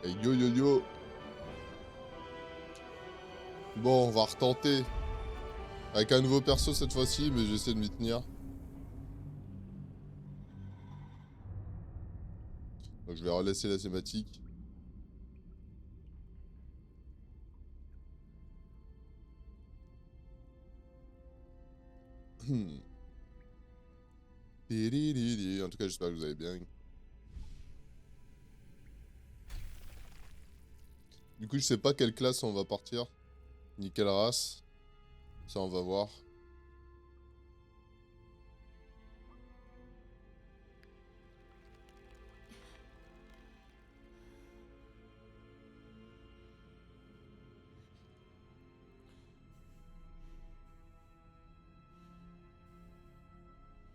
Et yo yo yo. Bon, on va retenter. Avec un nouveau perso cette fois-ci, mais j'essaie de m'y tenir. Donc je vais relaisser la thématique. En tout cas, j'espère que vous allez bien. Du coup, je sais pas quelle classe on va partir. Ni quelle race. Ça, on va voir.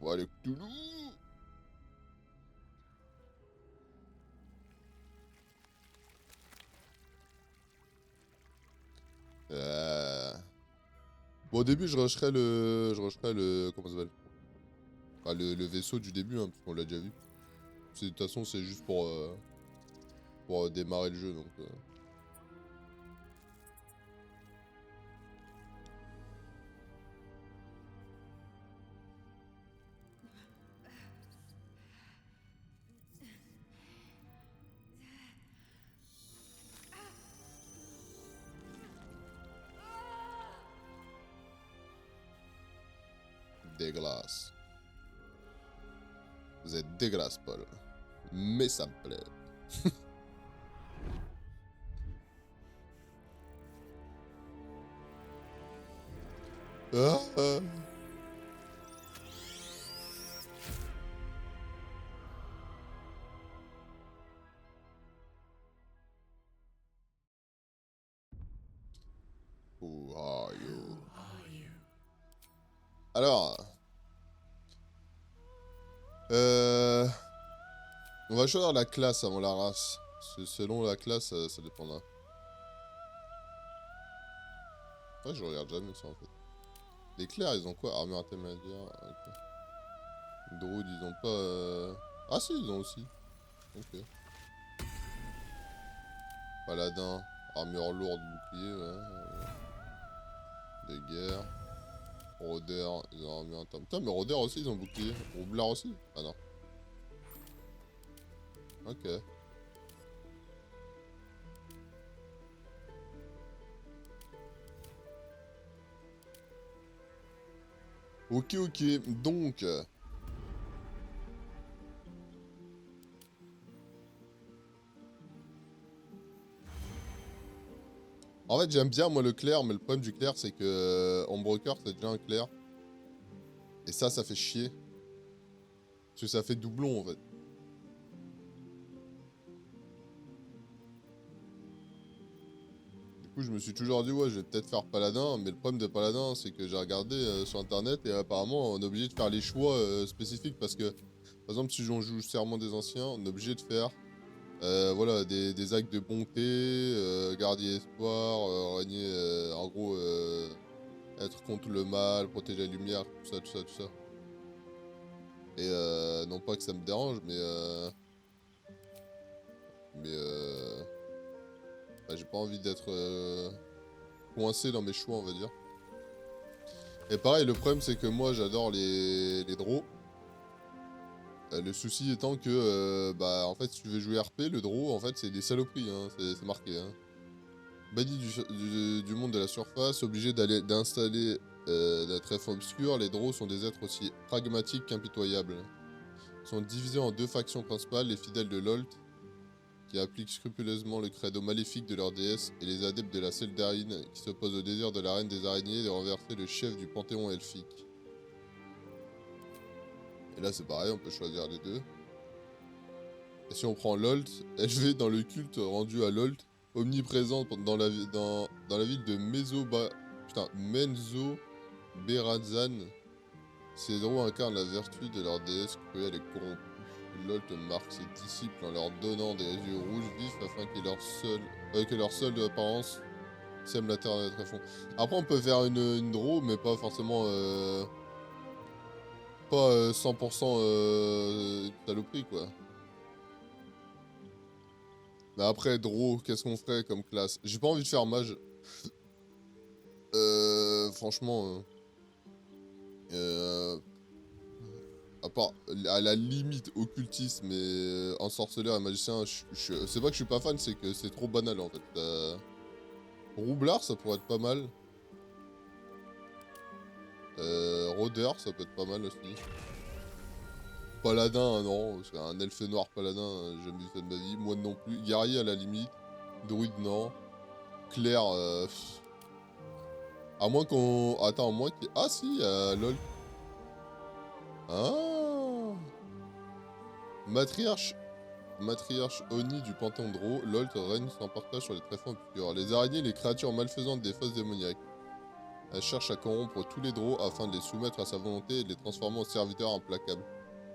Voilà, Cthulhu. Bon, au début, je rusherai le... Comment ça s'appelle? Enfin, le vaisseau du début, hein, parce qu'on l'a déjà vu. De toute façon, c'est juste pour démarrer le jeu, donc... Dégueulasse. Vous êtes dégueulasse, Paul. Mais ça me plaît. Ah. Who are you? Alors... On va choisir la classe avant la race. Selon la classe, ça dépendra. Ouais, je regarde jamais ça en fait. Les clairs, ils ont quoi? Armure intermédiaire. Ok. Druid, ils ont pas. Ah si, ils ont aussi. Ok. Paladin, armure lourde, bouclier, ouais. De guerre. Rôdeur, ils ont armure intermédiaire. Putain, mais Rôdeur aussi, ils ont bouclier. Roublard aussi? Ah non. Ok. Ok, ok. Donc. En fait, j'aime bien moi le clair, mais le problème du clair, c'est que Ombrecoeur, c'est déjà un clair. Et ça fait chier. Parce que ça fait doublon en fait. Du coup, je me suis toujours dit, ouais, je vais peut-être faire paladin. Mais le problème de paladin, c'est que j'ai regardé sur internet et apparemment, on est obligé de faire les choix spécifiques. Parce que, par exemple, si on joue Serment des Anciens, on est obligé de faire voilà, des actes de bonté, garder espoir, régner, en gros, être contre le mal, protéger la lumière, tout ça, tout ça, tout ça. Et non pas que ça me dérange, mais bah, j'ai pas envie d'être coincé dans mes choix, on va dire. Et pareil, le problème c'est que moi j'adore les draws. Le souci étant que, bah en fait si tu veux jouer RP, le draw en fait c'est des saloperies, hein, c'est marqué. Hein. Banni du monde de la surface, obligé d'installer la trèfle obscure, les draws sont des êtres aussi pragmatiques qu'impitoyables. Ils sont divisés en deux factions principales, les fidèles de Lolt, qui appliquent scrupuleusement le credo maléfique de leur déesse, et les adeptes de la Seldarine, qui s'opposent au désir de la reine des araignées de renverser le chef du panthéon elfique. Et là c'est pareil, on peut choisir les deux. Et si on prend Lolt, élevé dans le culte rendu à Lolt, omniprésente dans la ville de Menzo Berazan, ces héros incarnent la vertu de leur déesse cruelle et corrompue. Lolt marque ses disciples en leur donnant des yeux rouges vifs afin que leur seule apparence sème la terre d'un tréfonds. Après, on peut faire une draw, mais pas forcément... pas 100% saloperie, quoi. Mais après, Draw, qu'est-ce qu'on ferait comme classe? J'ai pas envie de faire mage. Franchement... à part, à la limite, occultisme et ensorceleur et magicien, c'est pas que je suis pas fan, c'est que c'est trop banal, en fait. Roublard, ça pourrait être pas mal. Rôdeur, ça peut être pas mal aussi. Paladin, non, parce qu'un elfe noir paladin, j'ai jamais vu ça de ma vie. Moi non plus. Guerrier, à la limite. Druide, non. Claire, à moins qu'on... Attends, à moins qu'il... Ah si, lol. Ah, Matriarche. Matriarche Oni du Panthéon Draw, Lolt règne sans partage sur les tréfonds obscurs. Les araignées, les créatures malfaisantes des fosses démoniaques. Elle cherche à corrompre tous les Draws afin de les soumettre à sa volonté et de les transformer en serviteurs implacables.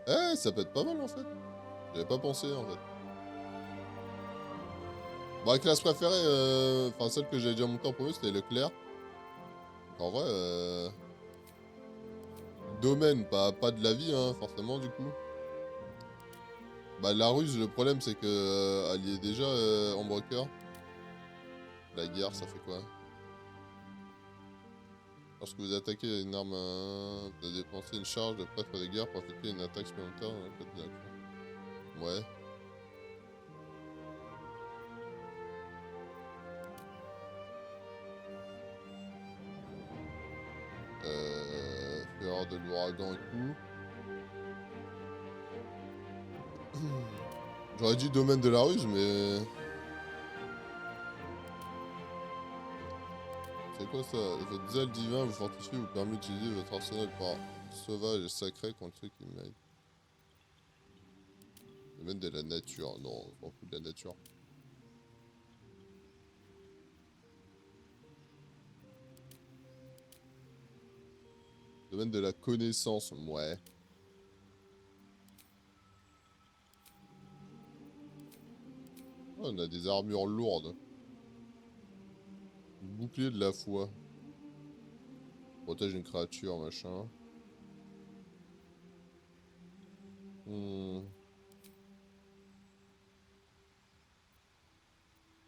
Eh, ça peut être pas mal en fait. J'avais pas pensé en fait. Bah, classe préférée, enfin celle que j'avais déjà montée en premier, c'était le clair. En vrai, domaine, pas de la vie, hein, forcément du coup. Bah, la ruse, le problème c'est que elle y est déjà en broker. La guerre, ça fait quoi? Lorsque vous attaquez une arme, vous avez dépensé une charge de prêtre de guerre pour effectuer une attaque supplémentaire dans le cadre de l'action. Ouais. Fureur de l'ouragan et tout. J'aurais dit domaine de la ruse, mais... C'est quoi ça? Votre zèle divin vous fortifie, vous permet d'utiliser votre arsenal par sauvage et sacré contre ceux qui méritent. Domaine de la nature. Non, on s'en fout de la nature. Domaine de la connaissance, ouais. Oh, on a des armures lourdes. Bouclier de la foi. Protège une créature, machin.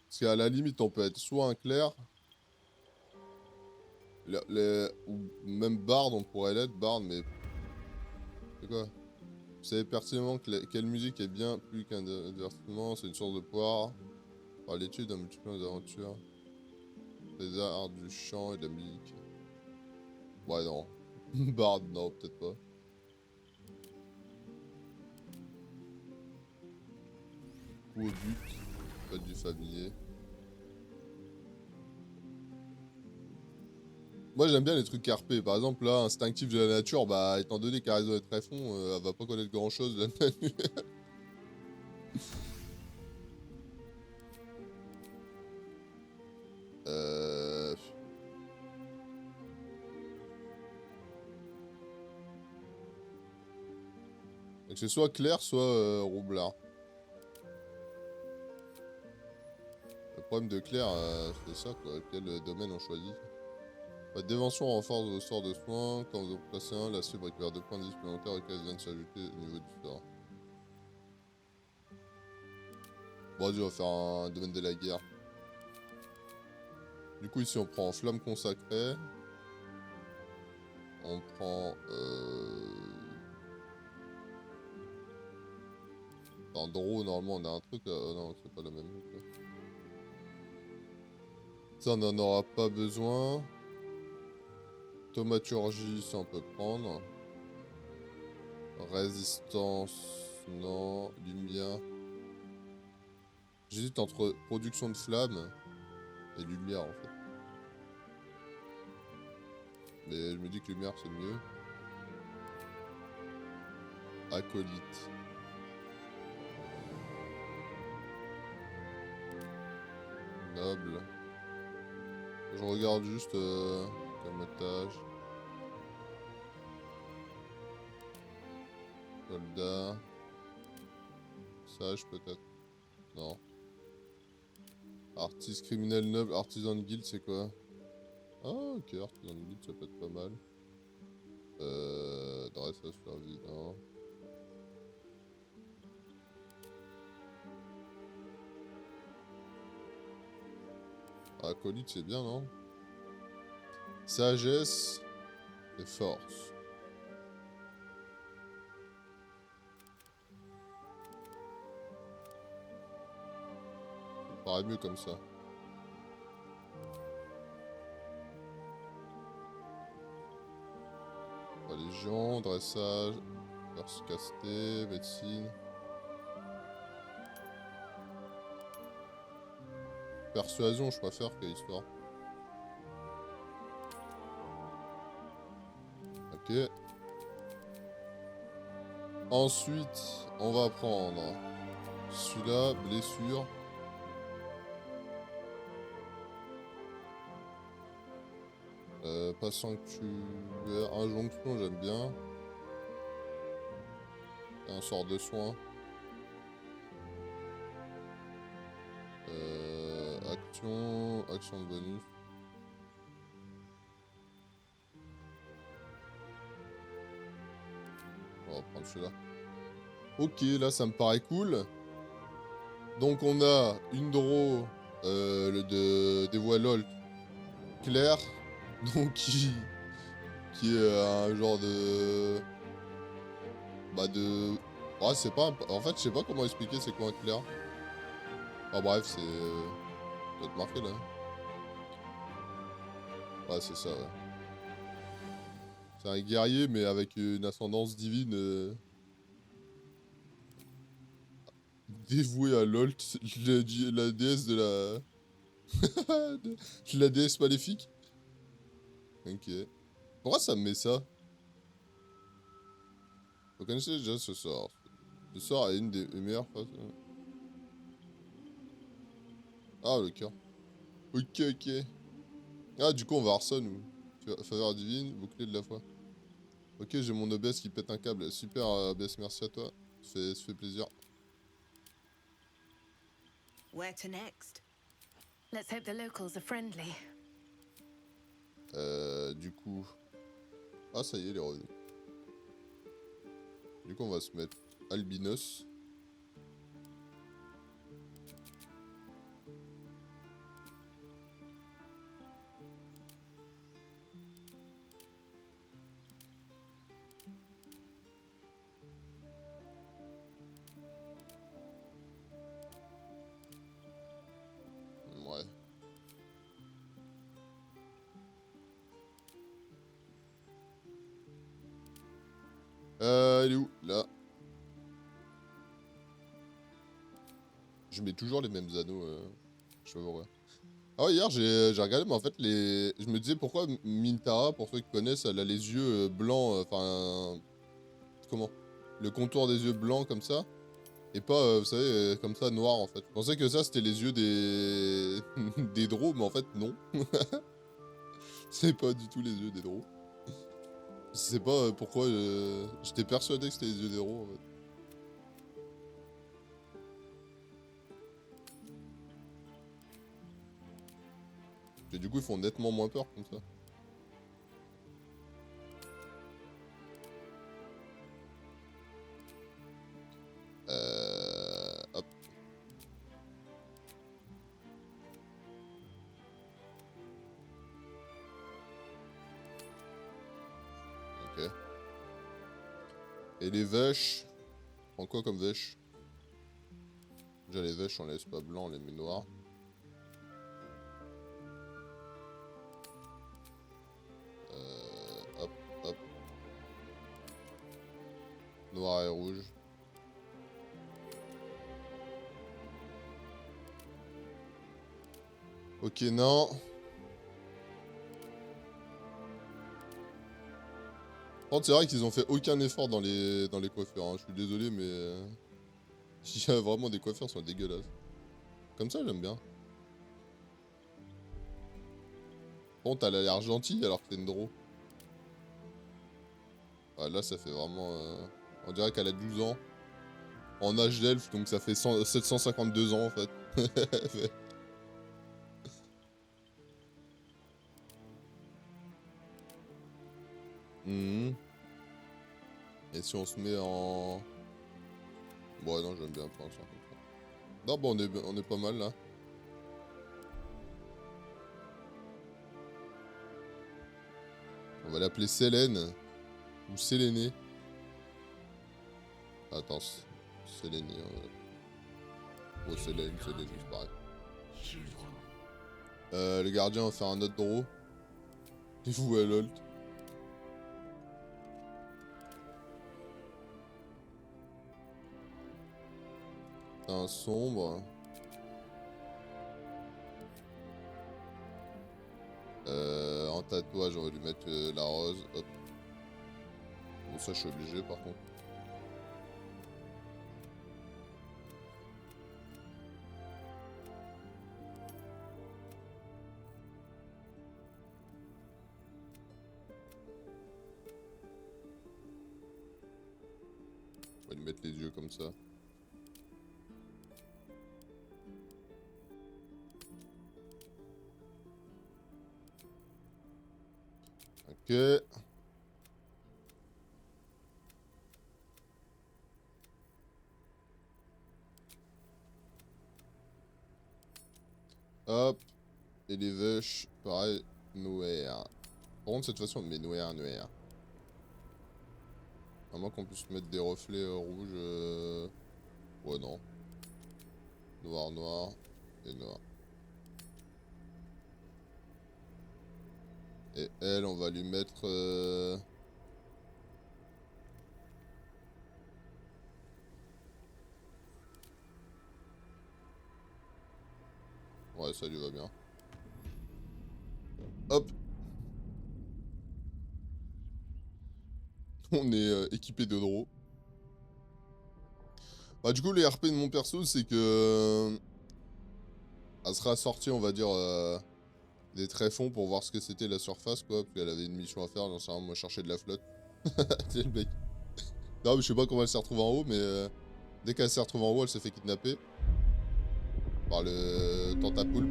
Parce qu'à la limite, on peut être soit un clerc, ou même Bard, on pourrait l'être, Bard, mais... C'est quoi? Vous savez pertinemment que quelle musique est bien plus qu'un divertissement, c'est une source de pouvoir. Par l'étude d'un multiplier les aventures. Les arts du chant et de la musique. Ouais, non. Bard, non, peut-être pas. Coup au but, pas du familier. Moi j'aime bien les trucs RP, par exemple là, instinctif de la nature, bah étant donné qu'elle réseau est très fond, elle va pas connaître grand chose là. Donc c'est soit Claire, soit Roublard. Le problème de Claire, c'est ça quoi, quel domaine on choisit. Votre dévention renforce vos sorts de soins, quand vous en placez un, la cible récupère 2 points de vie supplémentaires auxquels viennent s'ajouter au niveau du sort. Bon, vas-y, on va faire un domaine de la guerre. Du coup, ici, on prend flamme consacrée. On prend... Dans Draw, normalement, on a un truc... non, c'est pas la même. Ça, on n'en aura pas besoin. Thaumaturgie, ça, on peut prendre. Résistance... Non. Lumière. J'hésite entre production de flamme et lumière, en fait. Mais je me dis que lumière, c'est mieux. Acolyte. Noble. Je regarde juste comme otage. Soldat. Sage peut-être. Non. Artiste criminel noble, artisan de guilde, c'est quoi? Ah ok, artisan de guilde, ça peut être pas mal. Dressage survie, non. « Acolyte, c'est bien, non? Sagesse et force. Ça paraît mieux comme ça. Légion, dressage, perspicacité, médecine. Persuasion, je préfère que histoire. Ok. Ensuite, on va prendre celui-là, blessure. Pas sanctuaire, injonction, j'aime bien. Un sort de soin. Action de bonus. On va prendre celui-là. Ok, là ça me paraît cool. Donc on a une draw des voix LOL claire. Donc qui est un genre de... Bah de... Ouais, c'est pas... En fait, je sais pas comment expliquer c'est quoi un clair. Ah bref, c'est... Ça doit être marqué là. Ouais, c'est ça, ouais. C'est un guerrier, mais avec une ascendance divine dévouée à LOL, la déesse de la... la déesse maléfique. Ok. Pourquoi ça me met ça? Vous connaissez déjà ce sort. Ce sort est une des meilleures phases. Ah, le cœur. Ok, ok. Ah, du coup, on va avoir ça, nous. Faveur divine, bouclier de la foi. Ok, j'ai mon OBS qui pète un câble. Super, OBS, merci à toi. Ça fait plaisir. Where to next? Let's hope the locals are friendly. Du coup... Ah, ça y est, il est revenu. Du coup, on va se mettre albinos. Ouais. Il est où? Là. Je mets toujours les mêmes anneaux. Je sais pas pourquoi. Ah ouais, hier j'ai regardé, mais en fait, je me disais pourquoi Mintara, pour ceux qui connaissent, elle a les yeux blancs, enfin... comment? Le contour des yeux blancs comme ça, et pas, vous savez, comme ça, noir en fait. Je pensais que ça, c'était les yeux des... des drôles, mais en fait, non. C'est pas du tout les yeux des drôles. Je sais pas pourquoi, j'étais persuadé que c'était les yeux des drôles, en fait. Et du coup, ils font nettement moins peur comme ça. Hop. Ok. Et les vaches. On prend quoi comme vache? Déjà les vaches, on les laisse pas blancs, on les met noirs. Hop, hop. Noir et rouge. Ok, non. Par contre, c'est vrai qu'ils ont fait aucun effort dans les coiffures. Hein. Je suis désolé, mais... il y a vraiment des coiffures qui sont dégueulasses. Comme ça, j'aime bien. Bon, elle a l'air gentille alors que c'est une draw. Ah, là, ça fait vraiment... On dirait qu'elle a 12 ans. En âge d'elfe, donc ça fait 752 ans, en fait. Et si on se met en... Bon, non, j'aime bien prendre ça comme ça. Non, bon, on est pas mal, là. On va l'appeler Sélène. Ou Séléné. Attends, Séléné. Oh, Sélène, c'est pareil. Le gardien va faire un autre draw. Et vous, lol. Un sombre. En tatouage, j'aurais dû mettre la rose. Hop. Bon, ça, je suis obligé par contre. On va lui mettre les yeux comme ça. Ok. Hop. Et les vaches, pareil, noir. Par contre, cette fois-ci, on met noir. À moins qu'on puisse mettre des reflets rouges. Ouais, non. Noir et noir. Et elle, on va lui mettre... Ouais, ça lui va bien. Hop. On est équipé de draw. Bah du coup, les RP de mon perso, c'est que... elle sera assortie, on va dire, des tréfonds pour voir ce que c'était la surface, quoi. Parce qu'elle avait une mission à faire, j'en sais rien, moi chercher de la flotte. C'est le mec. Non, mais je sais pas comment elle s'est retrouvée en haut, mais... dès qu'elle s'est retrouvée en haut, elle s'est fait kidnapper. Par le tentapoule.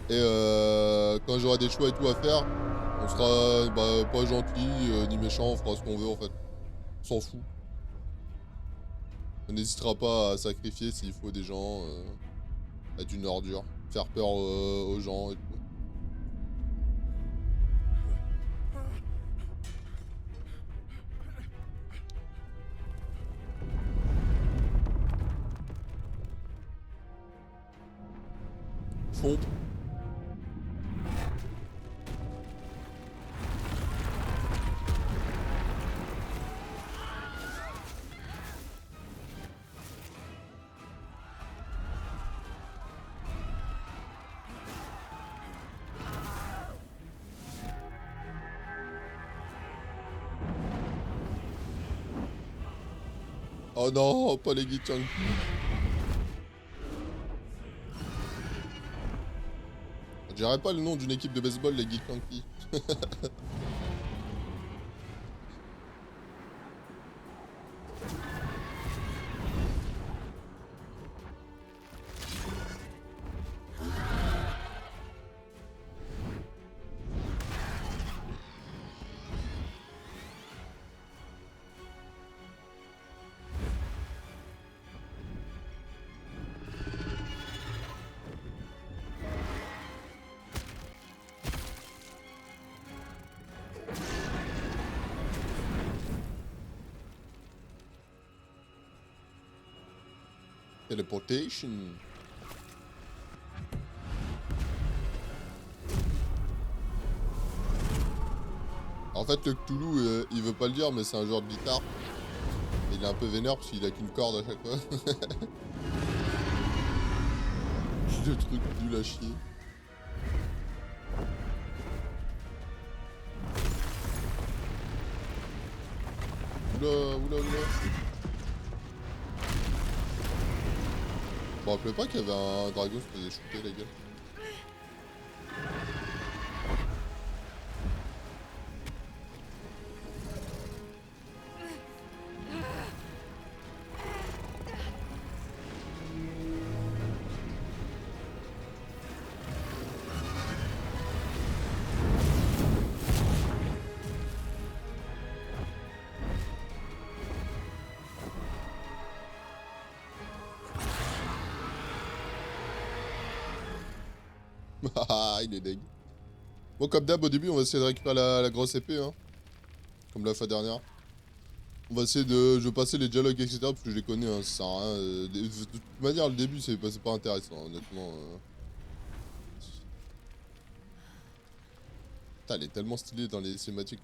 Et quand j'aurai des choix et tout à faire, on sera pas gentil ni méchant, on fera ce qu'on veut en fait. On s'en fout. On n'hésitera pas à sacrifier s'il faut des gens, être une ordure, faire peur aux gens et tout. Fomp. Oh non, pas les Gichang. Je dirais pas le nom d'une équipe de baseball, les Gichang. Teleportation. En fait, le Cthulhu, il veut pas le dire, mais c'est un joueur de guitare. Il est un peu vénère parce qu'il a qu'une corde à chaque fois. Le truc nul à chier. Oula. Je me rappelais pas qu'il y avait un dragon qui se faisait shooter la gueule. Ah, il est deg. Bon, comme d'hab, au début, on va essayer de récupérer la grosse épée, hein. Comme la fois dernière. On va essayer de... Je vais passer les dialogues, etc. Parce que je les connais, hein, ça sert à rien. De toute manière, le début, c'est pas intéressant, honnêtement. Putain, elle est tellement stylée dans les cinématiques.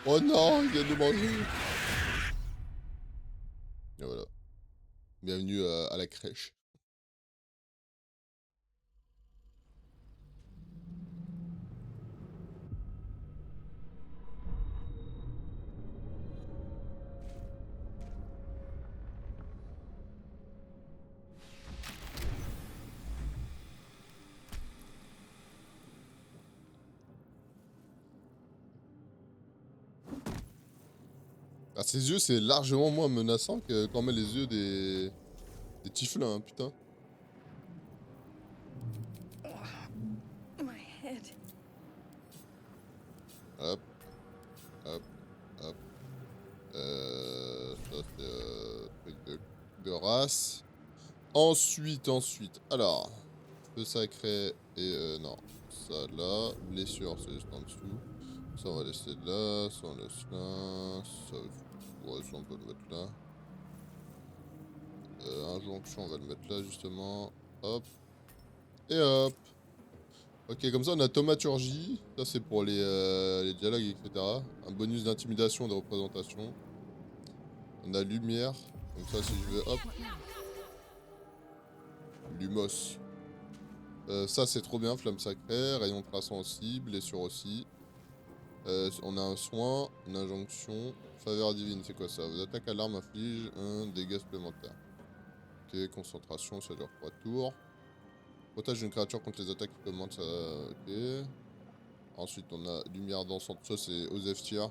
Oh non, il vient de manger. Et voilà. Bienvenue à la crèche. Ah, ses yeux, c'est largement moins menaçant que quand on met les yeux des tieflins, hein, putain. My head. Hop, hop, hop. Ça c'est truc de race. Ensuite, alors, feu sacré et non, ça là, blessure c'est juste en dessous. Ça on va laisser là, ça on laisse là, ça, ouais, ça on peut le mettre là. Injonction on va le mettre là justement, hop, et hop. Ok, comme ça on a thaumaturgie, ça c'est pour les dialogues, etc. Un bonus d'intimidation de représentation. On a lumière, donc ça si je veux, hop, lumos. Ça c'est trop bien, flamme sacrée, rayon traçant aussi, blessure aussi. On a un soin, une injonction, faveur divine, c'est quoi ça? Vos attaques à l'arme infligent un dégât supplémentaire. Ok, concentration, ça dure 3 tours. Protège une créature contre les attaques qui commencent, ça... Ok. Ensuite on a lumière dansante, ça c'est Ozeftir.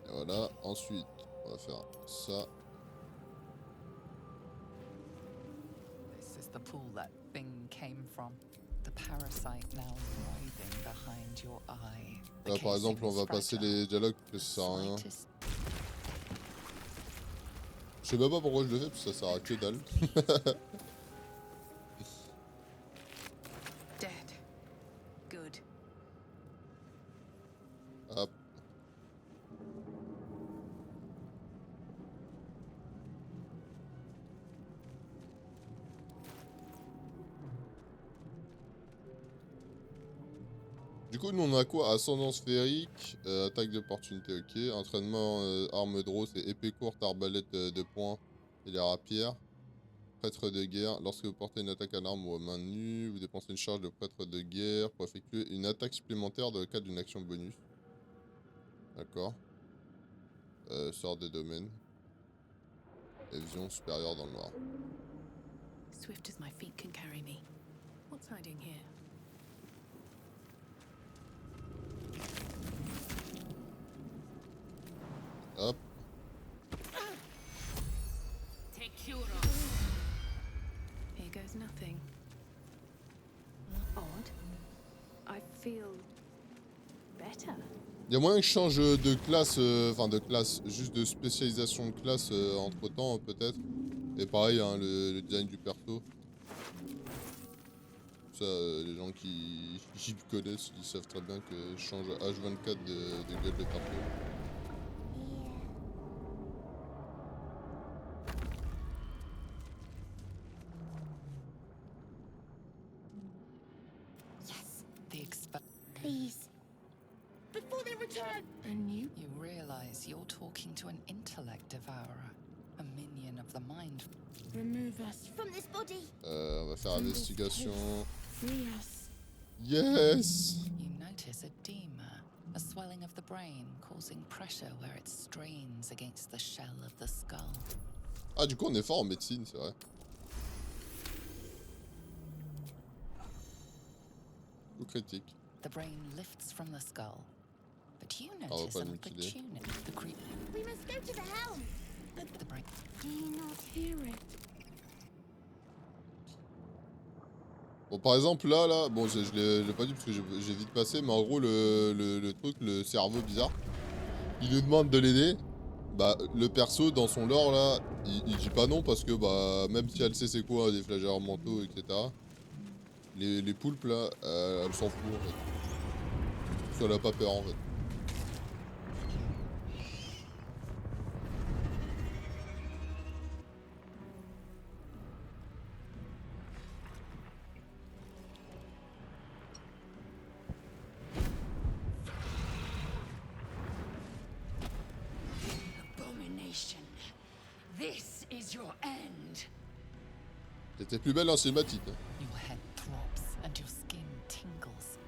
Et voilà, ensuite on va faire ça. This is the pool that thing came from. The parasite now writhing behind your eye. Là par exemple on va passer les dialogues que ça sert à rien. Je sais même pas pourquoi je le fais parce que ça sert à que dalle. Dead. Good. Hop. Du coup, nous on a quoi? Ascendance sphérique, attaque d'opportunité, ok. Entraînement, arme draw, c'est épée courte, arbalète de poing et les rapières. Prêtre de guerre, lorsque vous portez une attaque à l'arme ou à main nue, vous dépensez une charge de prêtre de guerre pour effectuer une attaque supplémentaire dans le cadre d'une action bonus. D'accord. Sort des domaines. Et vision supérieure dans le noir. Swift as my feet can carry me. What's hiding here? Hop. Here goes nothing. Odd. I feel better. Il y a moyen que je change de classe, enfin de classe, juste de spécialisation de classe entre temps peut-être. Et pareil, hein, le design du perso. Ça, les gens qui me connaissent, ils savent très bien que je change H24 de gueule de perso. Yes, the Please. Before they return! And you? You realize you're talking to an intellect devourer, a minion of the mind. Remove us from this body. On va faire investigation. Free us. Yes! You notice edema, a swelling of the brain causing pressure where it strains against the shell of the skull. Ah, du coup, on est fort en médecine, c'est vrai. Ou critique. The brain lifts from the skull, but you va notice pas an le mutiler. opportunity. The creep. We must go to the helm. The brain. Do you not hear it? Bon, par exemple, là, bon, je l'ai pas dit parce que j'ai vite passé, mais en gros, le truc, le cerveau bizarre, il nous demande de l'aider. Bah, le perso, dans son lore, là, il dit pas non parce que, bah, même si elle sait c'est quoi, des flagellants mentaux, etc., les poulpes, là, elles s'en foutent, en fait. Parce qu'elle a pas peur, en fait. Abomination. This is your end. C'était plus belle en cinématique. Hein. Your head throbs and your skin tingles.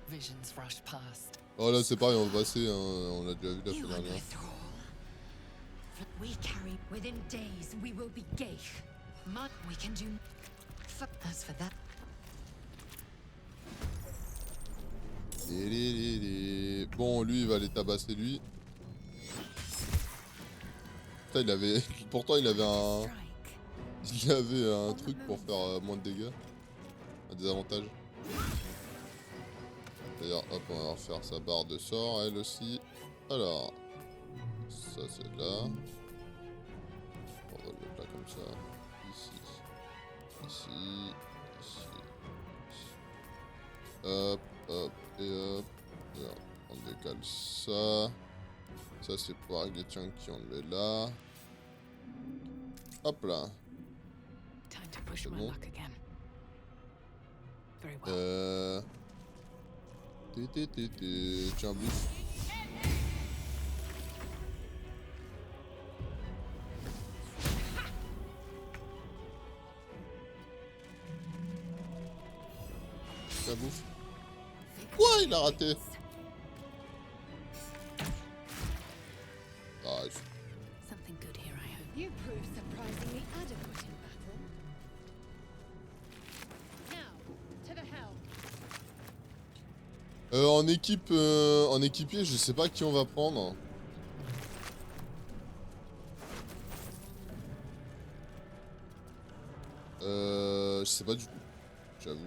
Visions rush past. Oh là, c'est pareil, on va passer, hein, on l'a déjà vu la You fois are no dernière. thrall. We carry within days we will be gay. We can do as for that. Bon, lui, il va aller tabasser lui. Putain, il avait... Pourtant, il avait un... Strike. Il avait un truc pour faire moins de dégâts. Un désavantage. D'ailleurs, hop, on va refaire sa barre de sort, elle aussi. Alors... Ça, c'est là. On va le mettre là comme ça. Ici. Ici. Ici. Ici. Hop, hop, et hop. Là, on décale ça. Ça, c'est pour régler tiens qui on le met là. Hop là. Time to push C'est my bon. luck again. Very well. Tiens, bouffe. Tiens, bouffe. Quoi, il a raté? Ah, Something good here, I hope. You prove surprisingly adequate in battle. Now, to the helm. en équipier, je sais pas qui on va prendre. Je sais pas du tout. J'avoue.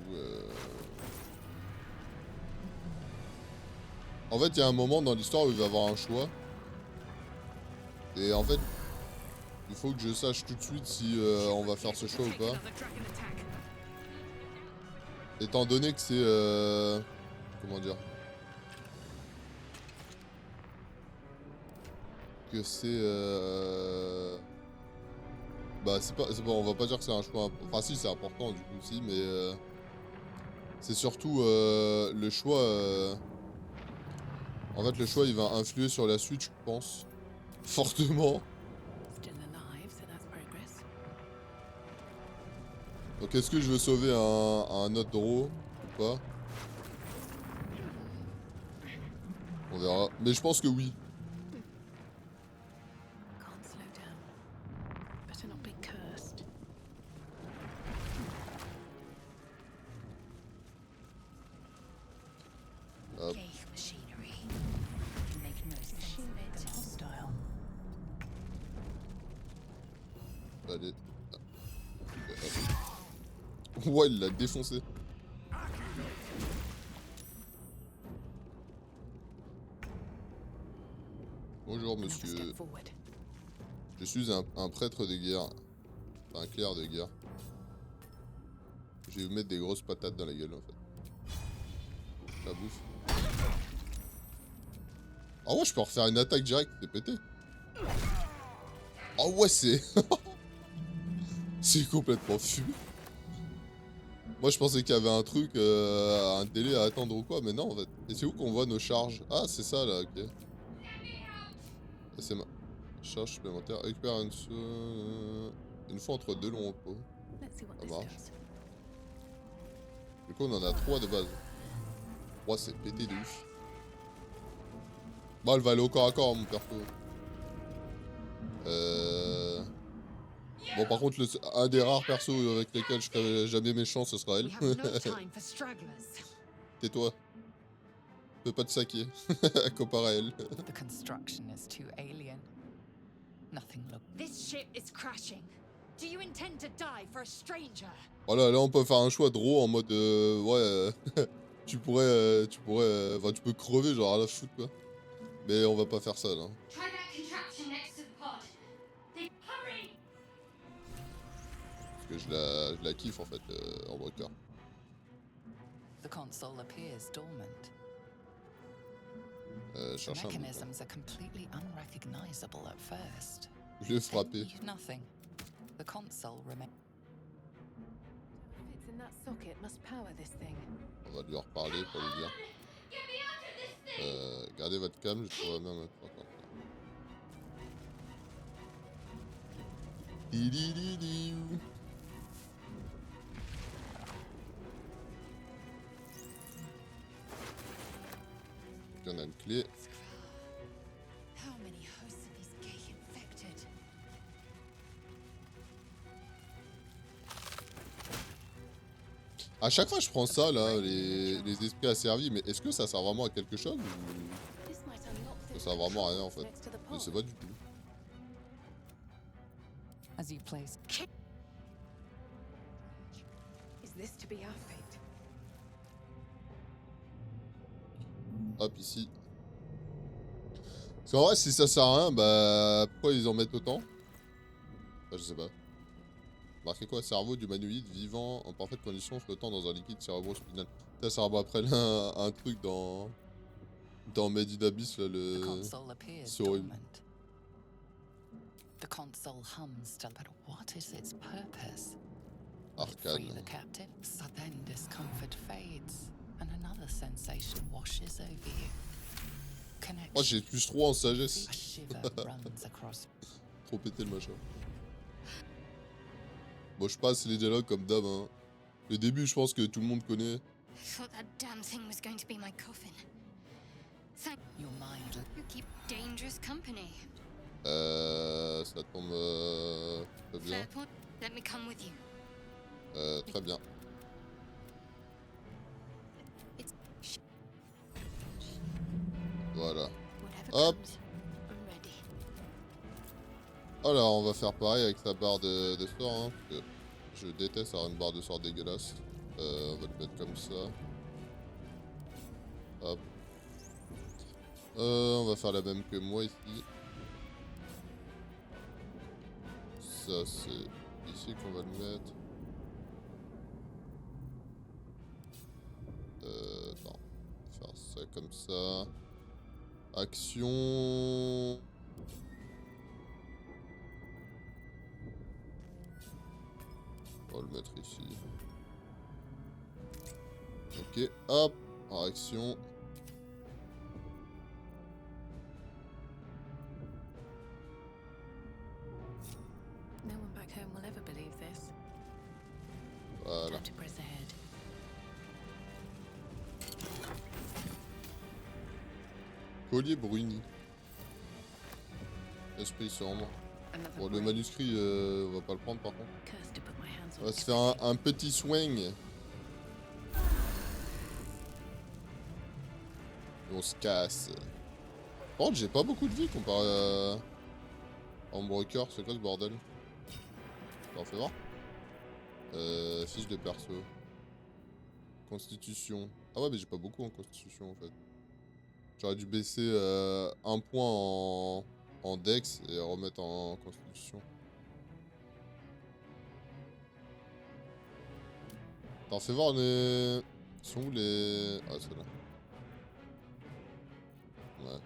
En fait, il y a un moment dans l'histoire où il va y avoir un choix. Et en fait, il faut que je sache tout de suite si on va faire ce choix ou pas. Another dragon attack. Étant donné que c'est... comment dire? Que c'est... Bah c'est pas, on va pas dire que c'est un choix... Enfin si, c'est important du coup aussi, mais... c'est surtout le choix... En fait, le choix, il va influer sur la suite, je pense. Fortement. Still alive, so that's progress. Donc est-ce que je veux sauver un autre draw ou pas? On verra. Mais je pense que oui. Can't slow down. Better not be cursed. Hop. Gay machinery. Make no sense of it. Hostile. Allez. Hop. Ouais, il l'a défoncé. Bonjour Another monsieur. step forward. Je suis un prêtre de guerre. Enfin, un clerc de guerre. Je vais vous mettre des grosses patates dans la gueule en fait. La bouffe. Ah ouais, je peux refaire une attaque directe, c'est pété. Ah ouais, c'est... c'est complètement fou. Moi je pensais qu'il y avait un truc, un délai à attendre ou quoi, mais non en fait. Et c'est où qu'on voit nos charges? Ah c'est ça là, ok. C'est ma charge supplémentaire. Récupère une fois entre deux longs repos. Let's see what Ça this marche. does. Du coup on en a 3 de base. 3 c'est pété de ouf. Bah elle va aller au corps à corps mon perso. Bon par contre un des rares persos avec lesquels je serais jamais méchant ce sera elle. We have no time for stragglers. Tais-toi. Fais pas de saké. Comparé à elle. The construction is too alien. Nothing look. This ship is crashing. Do you intend to die for a stranger? Voilà, là on peut faire un choix draw en mode ouais, tu pourrais, enfin tu peux crever genre à la foutre quoi. Mais on va pas faire ça là. Try that contraption next to the pod. Hurry! Parce que je la kiffe en fait, en breaker. The console appears dormant. The Cherche un bouton. mechanisms are completely unrecognizable at first. Je l'ai frappé. Then nothing. The console remains. Fits in that socket must power this thing. On va lui reparler pour lui dire. Get me out of this thing! Gardez votre calme, je trouve même maintenant. Di-di-di-di-ou. Il y en a une clé. How many hosts of these gay infected? À chaque fois je prends ça là, les esprits asservis, mais est-ce que ça sert vraiment à quelque chose ou This might unlock ça the sert vraiment à rien en fait? next to the Je pod. sais pas du tout. As you place. Is this to be our fate? Hop, ici. Parce qu'en vrai, si ça sert à rien, bah pourquoi ils en mettent autant? Bah, je sais pas. Marquez quoi? Cerveau d'humanoïde vivant en parfaite condition flottant dans un liquide cérébro-spinal. Ça me rappelle un truc dans Made in Abyss, là, The console appears c'est horrible. dormant. The console hums still, but what is its purpose? Will it free Arcane. the captive? So then discomfort fades, and another sensation washes over you. Connection. Moi j'ai plus 3 en sagesse. A shiver runs across. Trop pété le machin. Bon, je passe les dialogues comme d'hab. Hein. Le début, je pense que tout le monde connaît. I thought that damn thing was going to be my coffin. Thank Your mind. you. Keep dangerous company. Ça tombe très bien. Fair point. Let me come with you. Très bien. It's Voilà. whatever Hop. comes. I'm ready. Alors, on va faire pareil avec sa barre de sort. Hein, parce que je déteste avoir une barre de sort dégueulasse. On va le mettre comme ça. Hop. On va faire la même que moi ici. Ça, c'est ici qu'on va le mettre. Attends. Faire ça comme ça. Action. On va le mettre ici. Ok, hop, en action. No one back home will ever believe this. Voilà. Time to press ahead. Collier bruni. Esprit sombre. Another Bon, le brain. manuscrit, on va pas le prendre par contre. Cursed to put my hands On on va se faire un petit swing. Et on se casse. Par contre, j'ai pas beaucoup de vie comparé à Homebreaker. C'est quoi ce bordel? On fait voir. Fiche de perso. Constitution. Ah ouais, mais j'ai pas beaucoup en constitution en fait. J'aurais dû baisser un point en dex et remettre en constitution. Attends, fais voir les... Ils sont où les... Ah, c'est là. Ouais.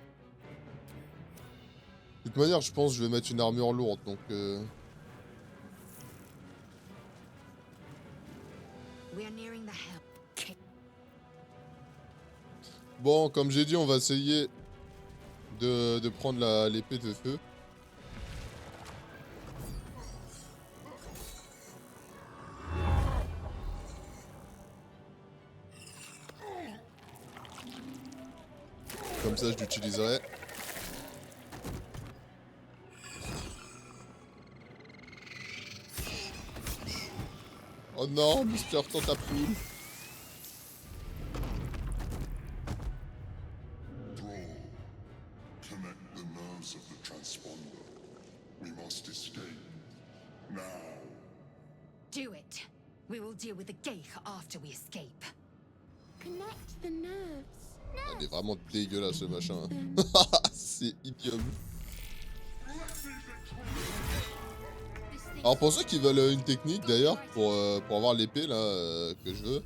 De toute manière, je pense que je vais mettre une armure lourde, donc... We are nearing the hell. Bon, comme j'ai dit, on va essayer de prendre l'épée de feu. Comme ça, je l'utiliserai. Oh non, Mister Tentapoule. Connect the nerves of the transponder. We must escape. Now. Do it. We will deal with the Geich after we escape. Connect the nerves. Il est vraiment dégueulasse ce machin. C'est ignoble. Alors pour ceux qui veulent une technique d'ailleurs, pour avoir l'épée là que je veux,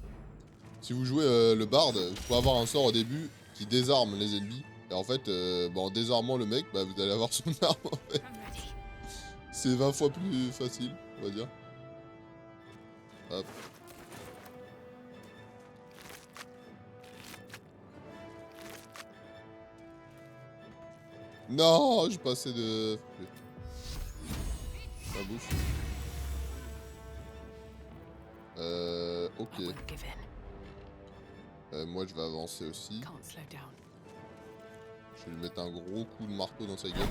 si vous jouez le bard, vous pouvez avoir un sort au début qui désarme les ennemis. Et en fait, en désarmant le mec, vous allez avoir son arme en fait. C'est 20 fois plus facile, on va dire. Hop. Non, j'ai pas assez de... La bouffe. Ok. I won't give in. Moi, je vais avancer aussi. Can't slow down. Je vais lui mettre un gros coup de marteau dans sa gueule.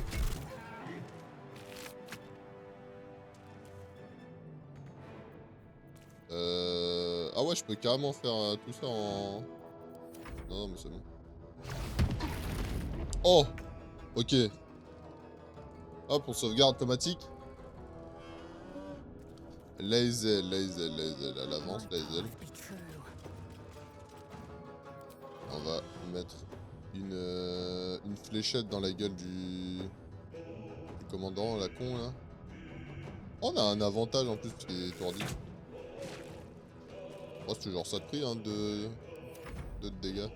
Ah ouais, je peux carrément faire tout ça en... Non, mais c'est bon. Oh! Ok. Hop, on sauvegarde automatique. Laser, elle avance, laser. Be true. On va mettre une fléchette dans la gueule du commandant, la con là. On a un avantage en plus qui est étourdi. Oh, c'est toujours ça de prix, hein, de dégâts.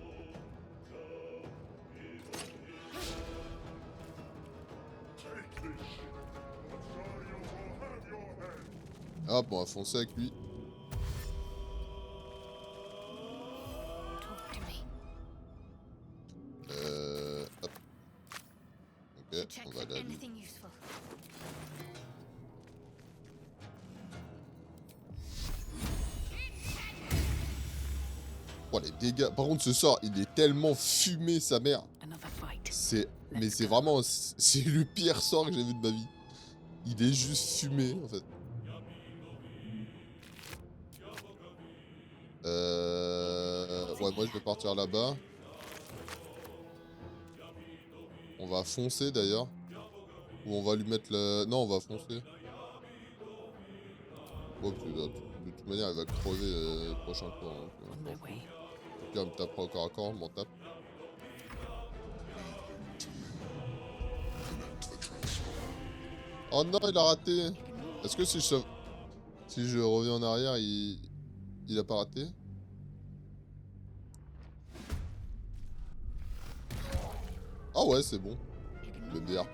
Hop, on va foncer avec lui. Talk to me. Hop. Ok, Check on va for aller à lui. anything useful. Oh, les dégâts. Par contre, ce sort, il est tellement fumé, sa mère. Another fight. Mais c'est vraiment... C'est le pire sort que j'ai vu de ma vie. Il est juste fumé, en fait. Ouais, moi, je vais partir là-bas. On va foncer, d'ailleurs. Ou on va lui mettre le... Non, on va foncer. Oh, puis, de toute manière, elle va crever le prochain tour. On my way. Puis, elle me tapera au corps à corps, je m'en tape. Oh non, il a raté. Est-ce que si je reviens en arrière, il a pas raté? Ah ouais, c'est bon. Le BR.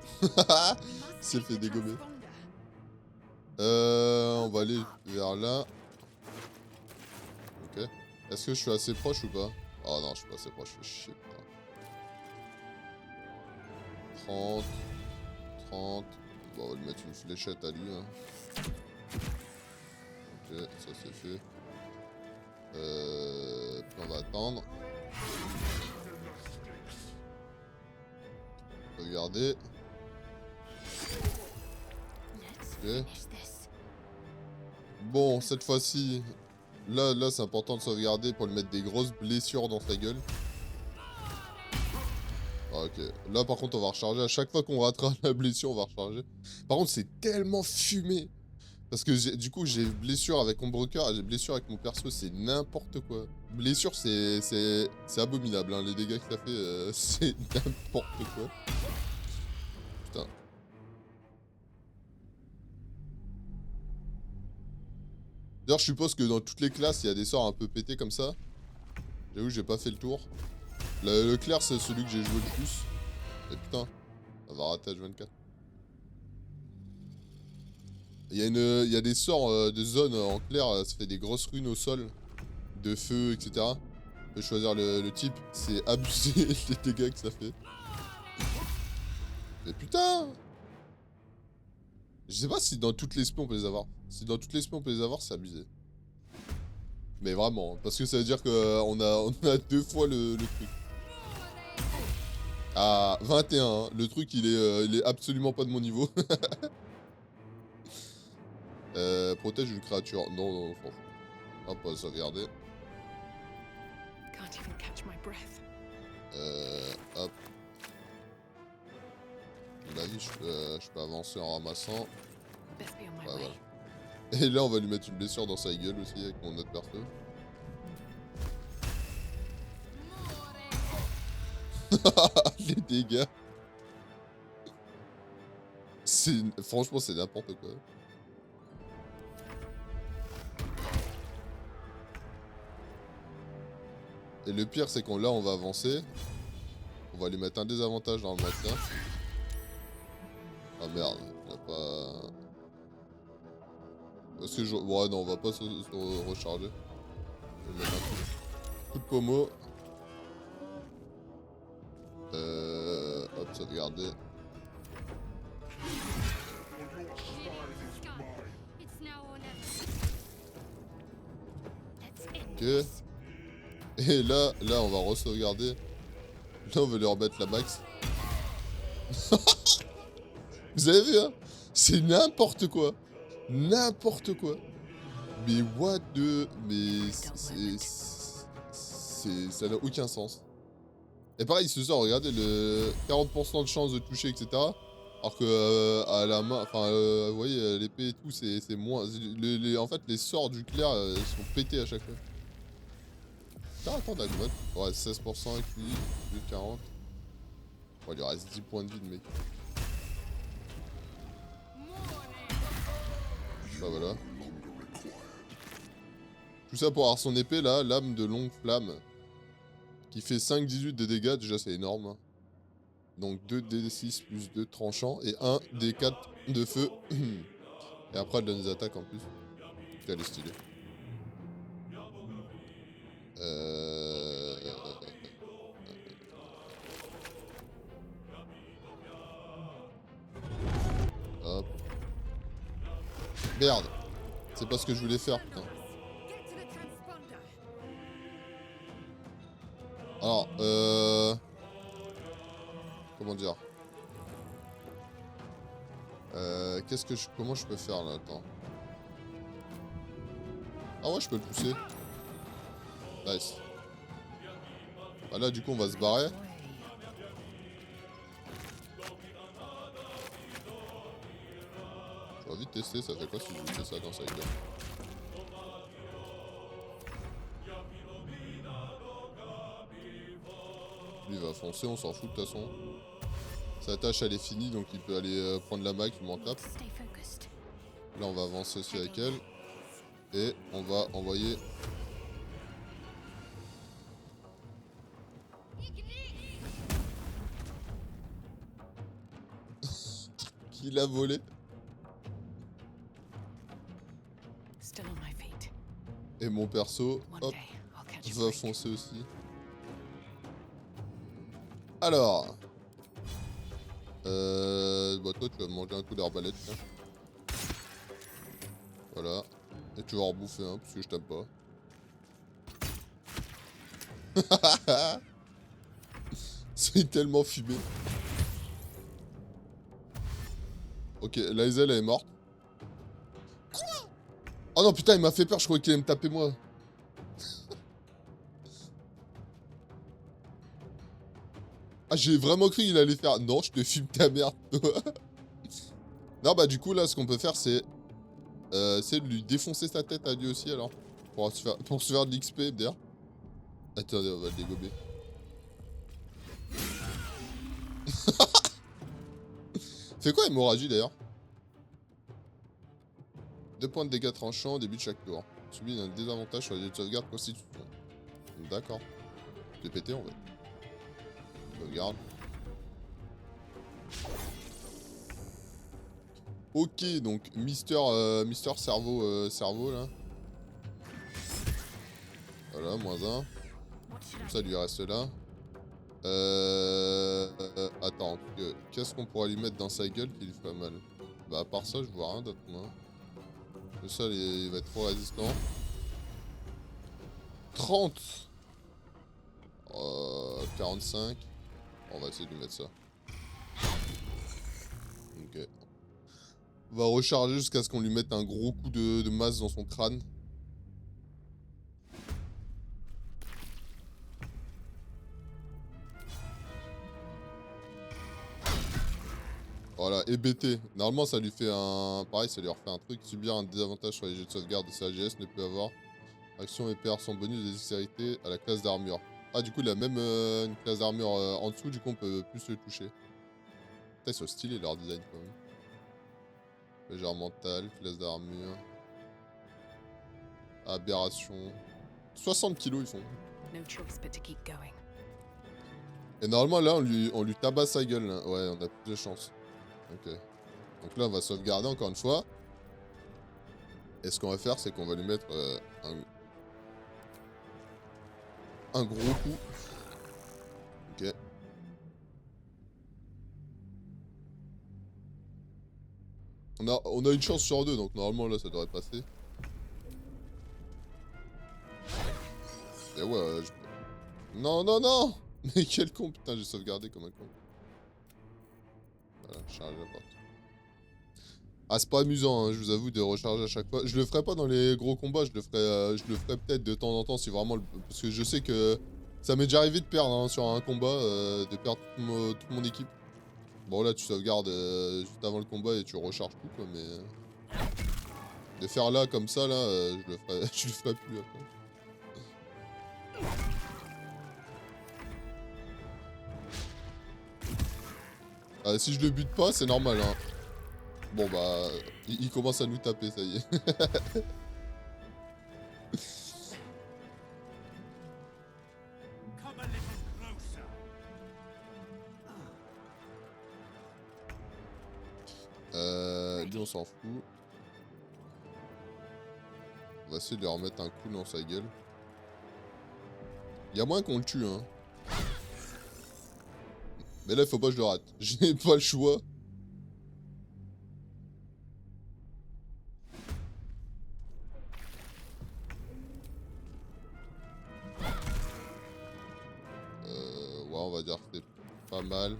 C'est fait dégommer. On va aller vers là. Ok. Est-ce que je suis assez proche ou pas? Oh non, je suis pas assez proche, je fais chier. Putain. 30. 30. Bon, on va lui mettre une fléchette à lui. Hein. Ok, ça c'est fait. Puis on va attendre. Regardez. Ok. Bon, cette fois-ci, là c'est important de sauvegarder pour lui mettre des grosses blessures dans sa gueule. Ah, ok. Là, par contre, on va recharger. À chaque fois qu'on rattrape la blessure, on va recharger. Par contre, c'est tellement fumé. Parce que du coup, j'ai blessure avec Ombrecoeur et j'ai blessure avec mon perso. C'est n'importe quoi. Blessure, c'est abominable. Hein. Les dégâts que ça fait, c'est n'importe quoi. Putain. D'ailleurs, je suppose que dans toutes les classes, il y a des sorts un peu pétés comme ça. J'avoue, j'ai pas fait le tour. Le clair, c'est celui que j'ai joué le plus. Et putain, ça va rater H24. Il y a des sorts de zone en clair, ça fait des grosses runes au sol, de feu, etc. On peut choisir le type, c'est abusé les dégâts que ça fait. Mais putain! Je sais pas si dans toutes les spions on peut les avoir. Si dans toutes les spions on peut les avoir, c'est abusé. Mais vraiment, parce que ça veut dire qu'on a 2 fois le truc. Ah, 21, hein. Le truc il est absolument pas de mon niveau. Protège une créature. Non, non, franchement. Hop, on va sauvegarder. Can't even catch my breath. Hop. la vie, je peux avancer en ramassant. Best be on my Ouais, way. voilà. Et là, on va lui mettre une blessure dans sa gueule aussi avec mon autre perso. Les dégâts. Franchement, c'est n'importe quoi. Et le pire, c'est qu'on là, on va avancer. On va lui mettre un désavantage dans le matin. Ah merde, il a pas... Parce que je... Ouais, non, on va pas se recharger. Je vais mettre un coup de pommeau. Hop, sauvegarder. It's now or never. Let's end Ok. this. Et là, on va re-sauvegarder. Là, on va lui remettre la max. Vous avez vu, hein? C'est n'importe quoi. N'importe quoi. Mais what the... Mais ça n'a aucun sens. Et pareil, ce soir, regardez, le 40% de chance de toucher, etc. Alors que à la main, enfin, vous voyez, l'épée et tout, c'est moins... en fait, les sorts du clair, ils sont pétés à chaque fois. Attends, d'accord. Ouais, 16% avec lui, 40. Ouais, il lui reste 10 points de vie, le mec. Bah voilà. Tout ça pour avoir son épée, là, lame de longue flamme. Qui fait 5-18 de dégâts, déjà c'est énorme. Hein. Donc 2d6 plus 2 tranchants et 1 d4 de feu. Et après elle donne des attaques en plus. Elle est stylée. Hop. Merde. C'est pas ce que je voulais faire, putain. Get to the transponder. Alors, comment dire? Comment je peux faire là? Attends. Ah ouais, je peux le pousser. Nice. Ah là, du coup, on va se barrer. Je vais vite tester, ça fait quoi si je fais ça dans sa gueule? Lui il va foncer, on s'en fout de toute façon. Sa tâche elle est finie donc il peut aller prendre la mac, il m'en tape. Stay focused. Là on va avancer aussi avec elle. Et on va envoyer... Qui l'a volé? Still on my feet. Et mon perso, One hop, day, I'll catch a va break. foncer aussi. Alors... Bah toi tu vas manger un coup d'arbalète. Voilà. Et tu vas en bouffer un parce que je t'aime pas. C'est tellement fumé. Ok, Lae'zel elle est morte. Quoi? Oh non putain il m'a fait peur, je croyais qu'il allait me taper moi. Ah j'ai vraiment cru qu'il allait faire... Non je te fume ta merde. Non bah du coup là ce qu'on peut faire c'est de lui défoncer sa tête à lui aussi alors. Pour se faire de l'XP d'ailleurs. Attendez on va le dégober. Fait quoi hémorragie d'ailleurs? 2 points de dégâts tranchants au début de chaque tour. Subit un désavantage sur les jets de sauvegarde constitution. D'accord. Je l'ai pété en fait. Sauvegarde. Ok, donc Mister Cerveau là. Voilà, moins 1. Comme ça, lui reste là. Attends, qu'est-ce qu'on pourrait lui mettre dans sa gueule qui lui ferait mal? Bah, à part ça, je vois rien d'autre, moi. Le sol, il va être trop résistant. 30 45. On va essayer de lui mettre ça. Ok. On va recharger jusqu'à ce qu'on lui mette un gros coup de masse dans son crâne. Voilà, et BT. Normalement, ça lui fait un... Pareil, ça lui refait un truc. Subir un désavantage sur les jets de sauvegarde de CAGS ne peut avoir. Action et perd son bonus de dextérité à la classe d'armure. Ah, du coup, il a même une classe d'armure en dessous. Du coup, on peut plus le toucher. Putain, ils sont stylés, leur design, quand même. Légère mentale, classe d'armure. Aberration. 60 kilos, ils font. No choice but to keep going. Et normalement, là, on lui tabasse sa gueule. Là. Ouais, on a plus de chance. Ok. Donc là, on va sauvegarder encore une fois. Et ce qu'on va faire, c'est qu'on va lui mettre un gros coup. Ok. On a une chance sur deux, donc normalement, là, ça devrait passer. Et ouais, Non, non, non. Mais quel con, putain, j'ai sauvegardé comme un con. Voilà, charge la porte. Ah, c'est pas amusant, hein, je vous avoue, de recharger à chaque fois. Je le ferai pas dans les gros combats, je le ferai peut-être de temps en temps si vraiment... Parce que je sais que ça m'est déjà arrivé de perdre hein, sur un combat, de perdre toute mon équipe. Bon là, tu sauvegardes juste avant le combat et tu recharges tout, quoi, mais... de faire là, comme ça, là, je le ferai plus après. Si je le bute pas, c'est normal, hein. Bon bah, il commence à nous taper, ça y est. Lui on s'en fout. On va essayer de lui remettre un coup dans sa gueule. Il y a moins qu'on le tue, hein. Mais là, il faut pas que je le rate. J'ai pas le choix. Ouais, on va dire que c'est pas mal.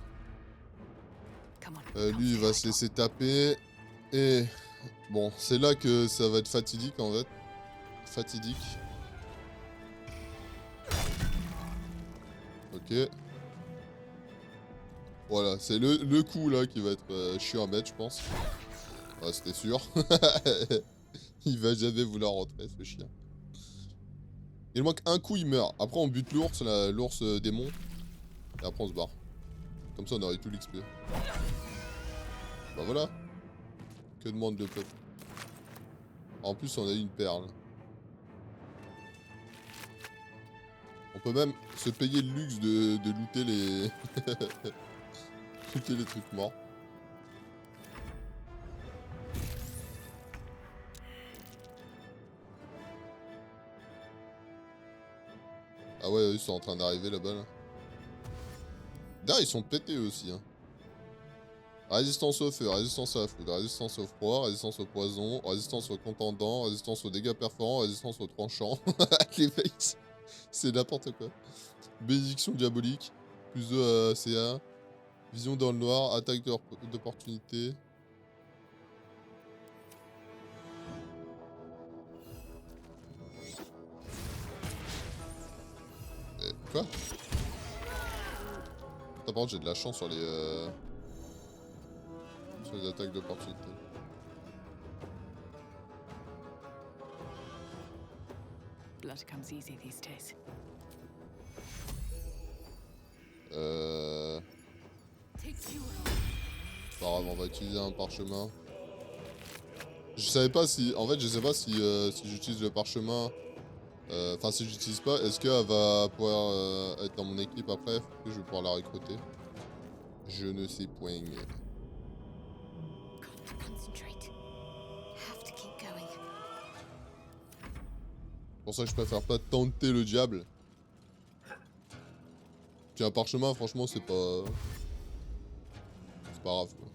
Lui, il va se laisser taper. Et... bon, c'est là que ça va être fatidique, en fait. Fatidique. Ok. Voilà, c'est le coup, là, qui va être chiant à mettre, je pense. Ouais, c'était sûr. Il va jamais vouloir rentrer, ce chien. Il manque un coup, il meurt. Après, on bute l'ours, l'ours démon. Et après, on se barre. Comme ça, on aurait tout l'XP. Bah voilà. Que demande le peuple. En plus, on a eu une perle. On peut même se payer le luxe de looter les... looter les trucs morts. Ah ouais, ils sont en train d'arriver là-bas, là. D'ailleurs, ils sont pétés eux aussi, hein. Résistance au feu, résistance à la foudre, résistance au froid, résistance au poison, résistance aux contendants, résistance aux dégâts perforants, résistance aux tranchants. Les mecs, c'est n'importe quoi. Bénédiction diabolique, plus 2 à CA, vision dans le noir, attaque d'opportunité. Quoi? Par contre, j'ai de la chance sur les attaques d'opportunité. Blood comes easy these days. Pas grave, on va utiliser un parchemin. Je savais pas si... En fait, je sais pas si, si j'utilise le parchemin... Enfin, si j'utilise pas, est-ce qu'elle va pouvoir être dans mon équipe après? Je vais pouvoir la recruter. Je ne sais point. C'est pour ça que je préfère pas tenter le diable. Puis un parchemin, franchement, c'est pas... c'est pas grave, quoi.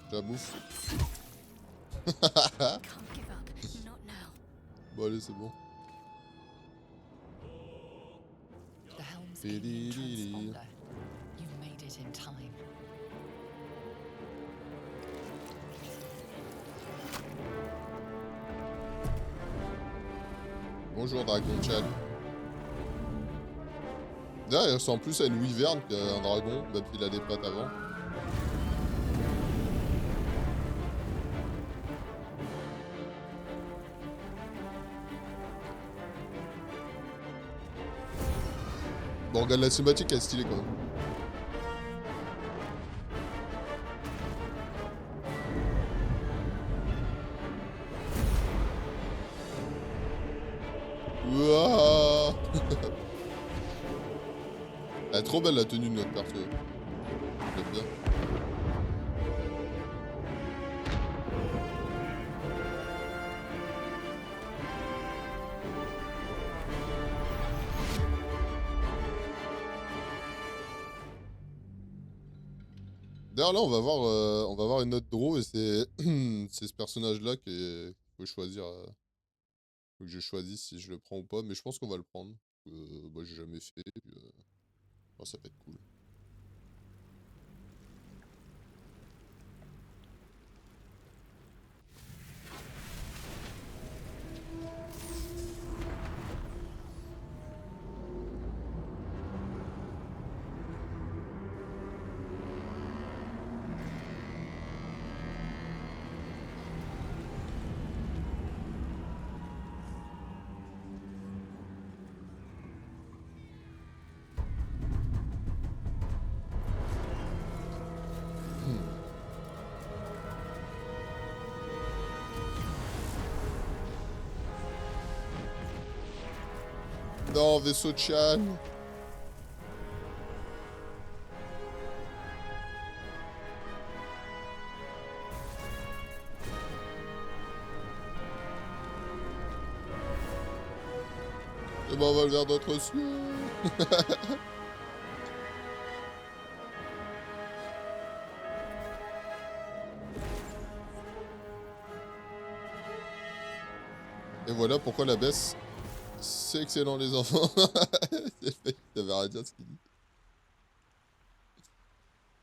Je la bouffe. Bon, allez, c'est bon. The Helm's Alien transponder. You've made it in time. Bonjour Dragon Chan. D'ailleurs, il ressemble plus à une wyvern qu'à un dragon, même s'il a des pattes avant. Bon, regarde la cinématique, elle est stylée quand même. Ouah. Elle est trop belle la tenue de notre perso. J'aime bien. D'ailleurs là on va voir une autre draw et c'est c'est ce personnage là qu'il faut choisir. Faut que je choisisse si je le prends ou pas, mais je pense qu'on va le prendre. Moi j'ai jamais fait, puis, oh, ça peut être cool. Non, vaisseau de Chan. Et ben on va le vers d'autres cieux. Et voilà pourquoi la baisse. C'est excellent les enfants. T'avais rien à dire ce qu'il dit.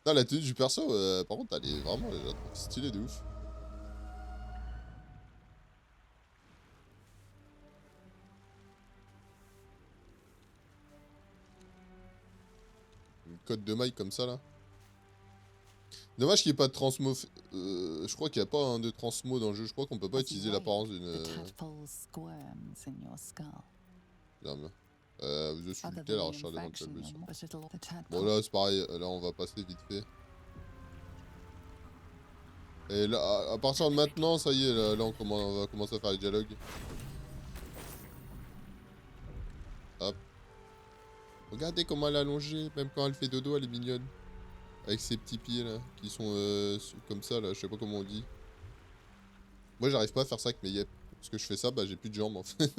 Non, la tenue du perso, par contre, elle est vraiment stylée de ouf. Une cote de maille comme ça là. Dommage qu'il n'y ait pas de transmo. Je crois qu'il n'y a pas de transmo dans le jeu. Je crois qu'on peut pas utiliser l'apparence d'une. Bien. Vous auscultez la recherche d'éventuelles blessures. Bon là c'est pareil, là on va passer vite fait. Et là, à partir de maintenant, ça y est, là on va commencer à faire les dialogues. Hop. Regardez comment elle est allongée, même quand elle fait dodo, elle est mignonne. Avec ses petits pieds là, qui sont comme ça là, je sais pas comment on dit. Moi j'arrive pas à faire ça avec mes yep. Parce que je fais ça, bah j'ai plus de jambes en fait.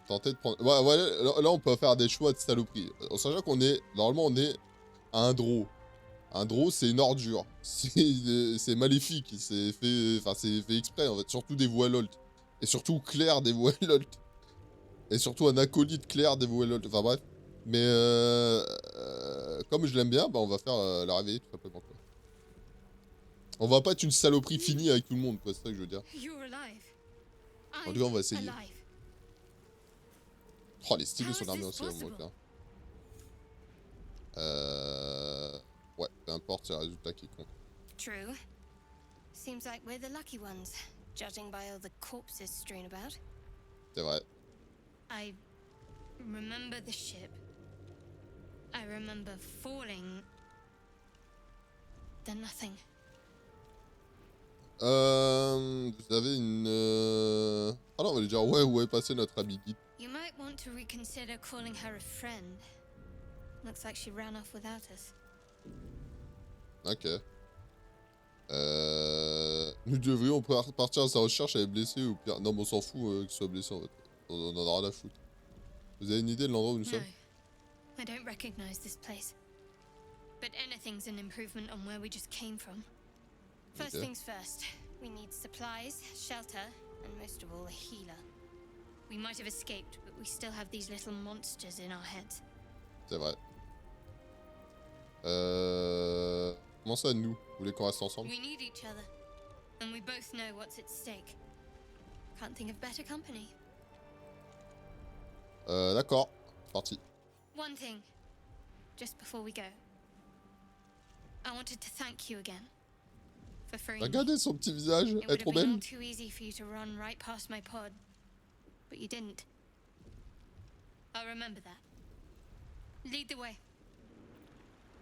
Tenter de prendre... Ouais, là on peut faire des choix de saloperie. En sachant qu'on est... Normalement on est à un draw. Un draw c'est une ordure. C'est maléfique. C'est fait... Enfin c'est fait exprès en fait. Surtout des voilolt. Et surtout Claire des voilolt. Et surtout un acolyte Claire des voilolt. Enfin bref. Mais comme je l'aime bien, bah on va faire la réveiller tout simplement quoi. On va pas être une saloperie finie avec tout le monde quoi, c'est ça que je veux dire. En tout cas on va essayer. Oh, les styles sont armés aussi à mon cas. Ouais, peu importe, c'est le résultat qui compte. True. Seems like we're the lucky ones, judging by all the corpses strewn about. C'est vrai. I remember the ship. I remember falling. Then nothing. Vous avez une... Ah non, on va lui dire, ouais, où est passé notre ami Git? You might want to reconsider calling her a friend. Looks like she ran off without us. Ok. Nous devrions partir à sa recherche, elle est blessée ou pire. Non, mais on s'en fout qu'elle soit blessée en fait. On en aura la foutre. Vous avez une idée de l'endroit où nous sommes? I don't recognize this place. But anything's an improvement on where we just came from. First things first, we need supplies, shelter, and most of all, a healer. We might have escaped, but we still have these little monsters in our heads. C'est vrai. Comment ça, nous? Vous voulez qu'on reste ensemble? We need each other, and we both know what's at stake. can't think of better company. D'accord, c'est parti. One thing, just before we go. I wanted to thank you again for freeing me. Regardez son petit visage, It elle est would have trop been belle. all too easy for you to run right past my pod, but you didn't. I'll remember that. Lead the way.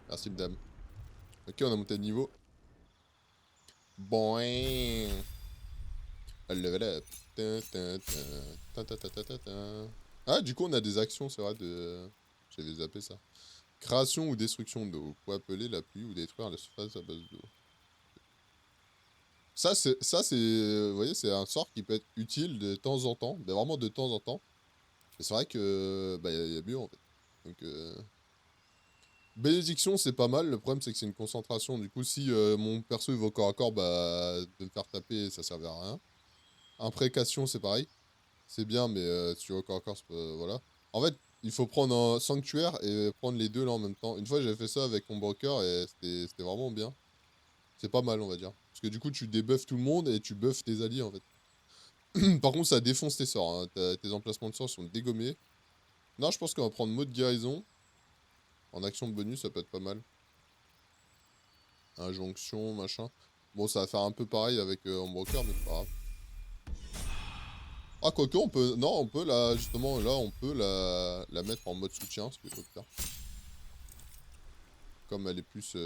Merci madame. Ok, on a monté de niveau. Boing. Level up. Ah, du coup, on a des actions, c'est vrai, de... J'avais zappé ça. Création ou destruction d'eau. Vous pouvez appeler la pluie ou détruire la surface à base d'eau. Ça, c'est... Vous voyez, c'est un sort qui peut être utile de temps en temps. Mais vraiment de temps en temps. Et c'est vrai que... Bah, y a mieux, en fait. Donc, bénédiction, c'est pas mal. Le problème, c'est que c'est une concentration. Du coup, si mon perso il va au corps à corps, bah, de me faire taper, ça servait à rien. Imprécation, c'est pareil. C'est bien, mais si tu vas au corps à corps, c'est pas... Voilà. En fait, il faut prendre un sanctuaire et prendre les deux là en même temps. Une fois, j'avais fait ça avec mon broker et c'était vraiment bien. C'est pas mal, on va dire. Parce que du coup, tu débuffes tout le monde et tu buffes tes alliés, en fait. Par contre, ça défonce tes sorts. Hein. Tes emplacements de sorts sont dégommés. Non, je pense qu'on va prendre mot de guérison. En action de bonus, ça peut être pas mal. Injonction, machin. Bon, ça va faire un peu pareil avec Broker, mais c'est pas grave. Ah, quoique, on peut... Non, on peut la... Justement, là, on peut la mettre en mode soutien, ce que je veux faire. Comme elle est plus...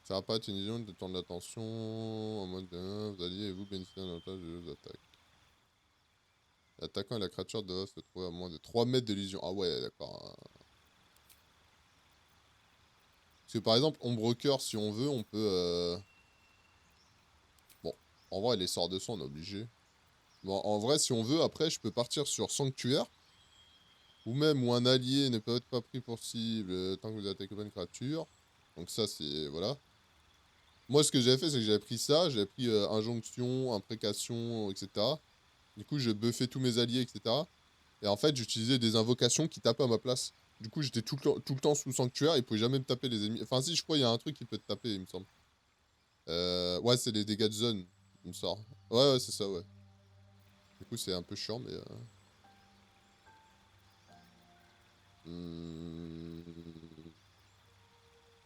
Faire apparaître une illusion de temps d'attention en mode vous alliez et vous bénéficiez d'un avantage de vos attaques. L'attaquant et la créature doivent se trouver à moins de 3 mètres de l'illusion. Ah ouais, d'accord. Parce que par exemple, Ombrecoeur, si on veut, on peut... Bon, en vrai, les sorts de sang, on est obligé. Bon, en vrai, si on veut, après, je peux partir sur Sanctuaire. Ou même où un allié ne peut être pas pris pour cible tant que vous attaquez pas une créature. Donc ça, c'est... Voilà. Moi, ce que j'avais fait, c'est que j'avais pris ça. J'avais pris Injonction, Imprécation, etc. Du coup, je buffais tous mes alliés, etc. Et en fait, j'utilisais des invocations qui tapaient à ma place. Du coup, j'étais tout le temps sous Sanctuaire. Ils pouvaient jamais me taper les ennemis. Enfin, si, je crois qu'il y a un truc qui peut te taper, il me semble. Ouais, c'est les dégâts de zone, il me sort. Ouais, c'est ça, ouais. Du coup, c'est un peu chiant, mais...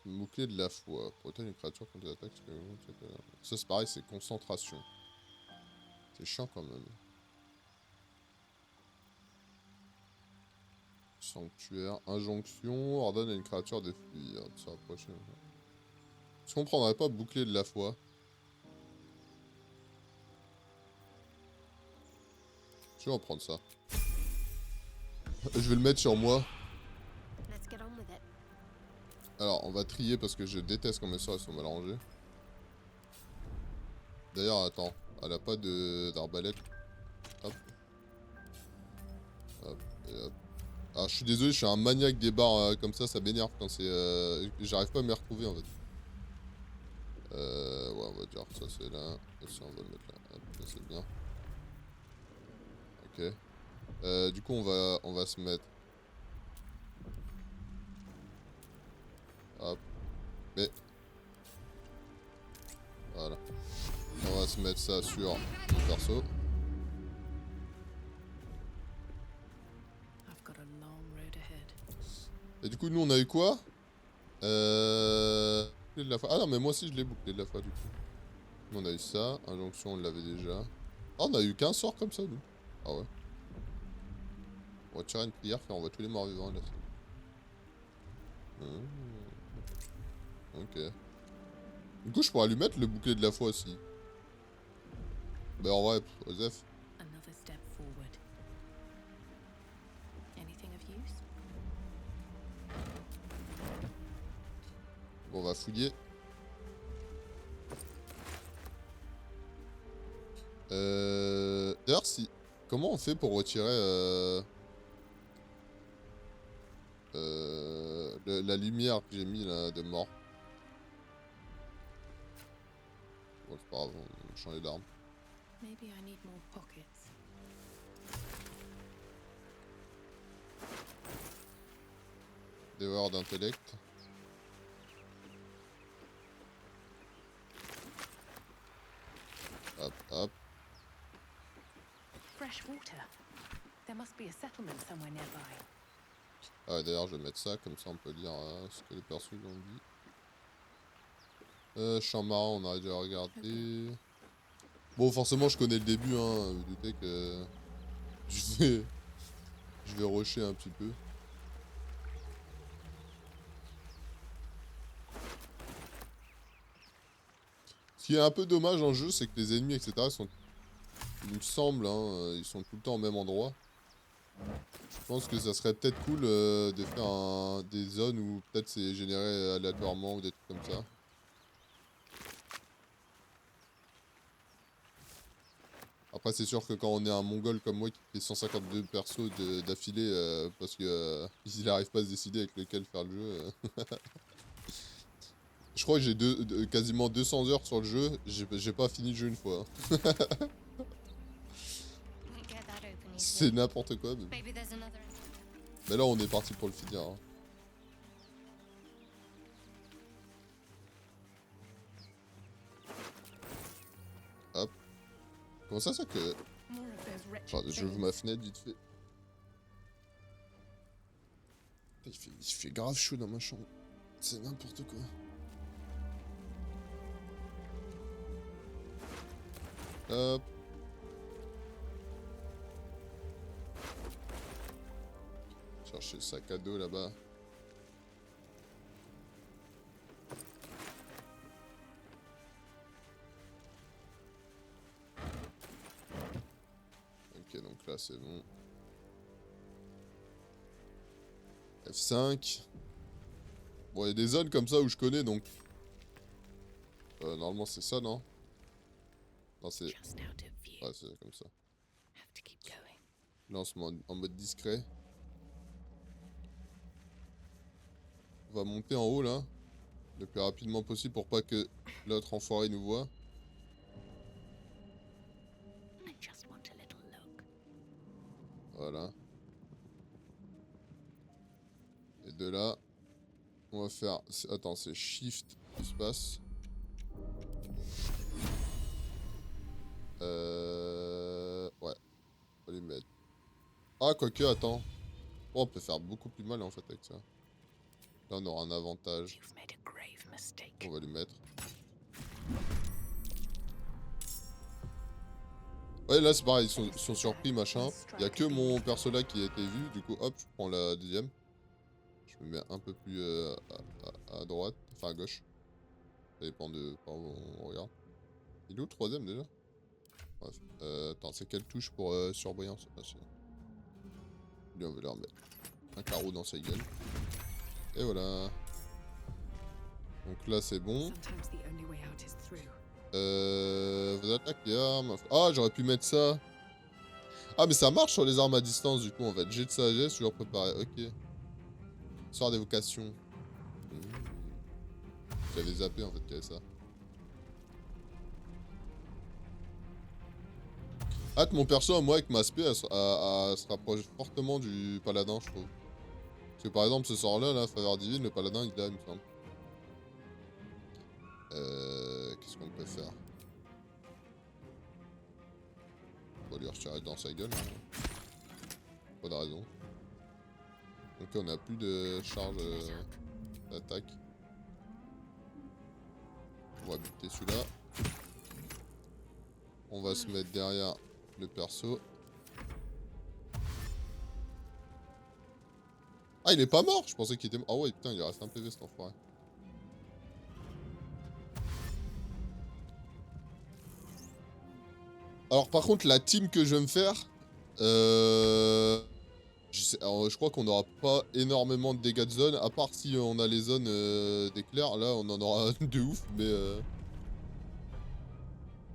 Bouclier de la foi. Protège une créature contre des attaques. Ça, c'est pareil, c'est concentration. C'est chiant quand même. Sanctuaire. Injonction. Ordonne à une créature de fuir. De se rapprocher. Est-ce qu'on prendrait pas bouclier de la foi? Je vais en prendre ça. Je vais le mettre sur moi. Let's get on with it. Alors, on va trier parce que je déteste quand mes sorts sont mal rangés. D'ailleurs, attends. Elle a pas d'arbalète. Hop. Hop. Et hop. Alors, je suis désolé, je suis un maniaque des barres comme ça m'énerve quand c'est... J'arrive pas à m'y retrouver en fait. Ouais, on va dire ça c'est là. Et ça, on va le mettre là. Hop, là c'est bien. Ok. Du coup, on va se mettre... Hop. Mais... Voilà. On va se mettre ça sur mon perso. I've got a long road ahead. Et du coup, nous, on a eu quoi Bouclier de la foi. Ah non, mais moi aussi, je l'ai bouclé de la foi, du coup. Nous, on a eu ça. Injonction, on l'avait déjà. Ah, on a eu qu'un sort comme ça, nous. Ah ouais. On va tirer une prière, faire on voit tous les morts vivants, là. Ok. Du coup, je pourrais lui mettre le bouclier de la foi aussi. Bah, en vrai, Joseph. Another step forward. Anything of use? Bon, on va fouiller. D'ailleurs, si... Comment on fait pour retirer la lumière que j'ai mis là de mort? Bon, c'est pas grave, on va changer d'arme. Maybe I need more pockets. Dévoreur d'intellect. Hop, hop. fresh water. There must be a settlement somewhere nearby. Ah, d'ailleurs, je vais mettre ça, comme ça on peut lire ce que les persos ont dit. Champ marin, on a déjà regardé. Bon, forcément, je connais le début, hein. Vous doutez que je vais rusher un petit peu. Ce qui est un peu dommage dans le jeu, c'est que les ennemis, etc., sont, il me semble, hein, ils sont tout le temps au même endroit. Je pense que ça serait peut-être cool de faire des zones où peut-être c'est généré aléatoirement ou des trucs comme ça. Après, c'est sûr que quand on est un mongol comme moi qui fait 152 persos d'affilée parce que il n'arrive pas à se décider avec lequel faire le jeu. Je crois que j'ai quasiment 200 heures sur le jeu, j'ai pas fini le jeu une fois. Won't get that open C'est easily. n'importe quoi. Maybe there's another. Mais là, on est parti pour le finir. Hein. Hop. Comment ça, que... More of those Enfin, wretched j'ouvre things. ma fenêtre vite fait. Il fait grave chaud dans ma chambre. C'est n'importe quoi. Hop. Chercher le sac à dos là-bas. Ok, donc là c'est bon. F5. Bon, il y a des zones comme ça où je connais donc. Normalement c'est ça, non? Non, c'est. Just out of view. Ouais, c'est comme ça. Have to keep going. Lancement en mode discret. On va monter en haut là. Le plus rapidement possible pour pas que l'autre enfoiré nous voit. I just want a little look. Voilà. Et de là, on va faire... Attends, c'est Shift qui se passe. Ouais. On va les mettre. Ah, quoique, attends. Oh, on peut faire beaucoup plus mal en fait avec ça. Là, on aura un avantage. You've made a grave mistake. On va les mettre. Ouais, là, c'est pareil, ils sont surpris, machin. Il y a que mon perso là qui a été vu. Du coup, hop, je prends la deuxième. Je me mets un peu plus à droite, enfin à gauche. Ça dépend de par où on regarde. Il est où le troisième déjà? Bref. Attends, c'est quelle touche pour surbrillance? Ah, c'est... Lui, on va leur mettre un carreau dans sa gueule. Et voilà. Donc là, c'est bon. Sometimes the only way out is through. Vous attaquez armes. Ah, j'aurais pu mettre ça. Ah, mais ça marche sur les armes à distance, du coup, en fait. Jet de sagesse, toujours préparé. Ok. Sort d'évocation. J'avais zappé, en fait, qu'il y avait ça. Hâte, mon perso, moi, avec ma spé, elle se rapproche fortement du paladin, je trouve. Parce que, par exemple, ce sort-là, là, faveur divine, le paladin, il a, il me semble. Qu'est-ce qu'on peut faire? On va lui retirer dans sa gueule. Hein. Pas de raison. Ok, on a plus de charge d'attaque. On va buter celui-là. On va se mettre derrière le perso. Ah, il est pas mort! Je pensais qu'il était mort. Ah ouais, putain, il reste un PV cet enfoiré. Alors par contre, la team que je vais me faire, alors, je crois qu'on n'aura pas énormément de dégâts de zone, à part si on a les zones d'éclair, là on en aura de ouf, mais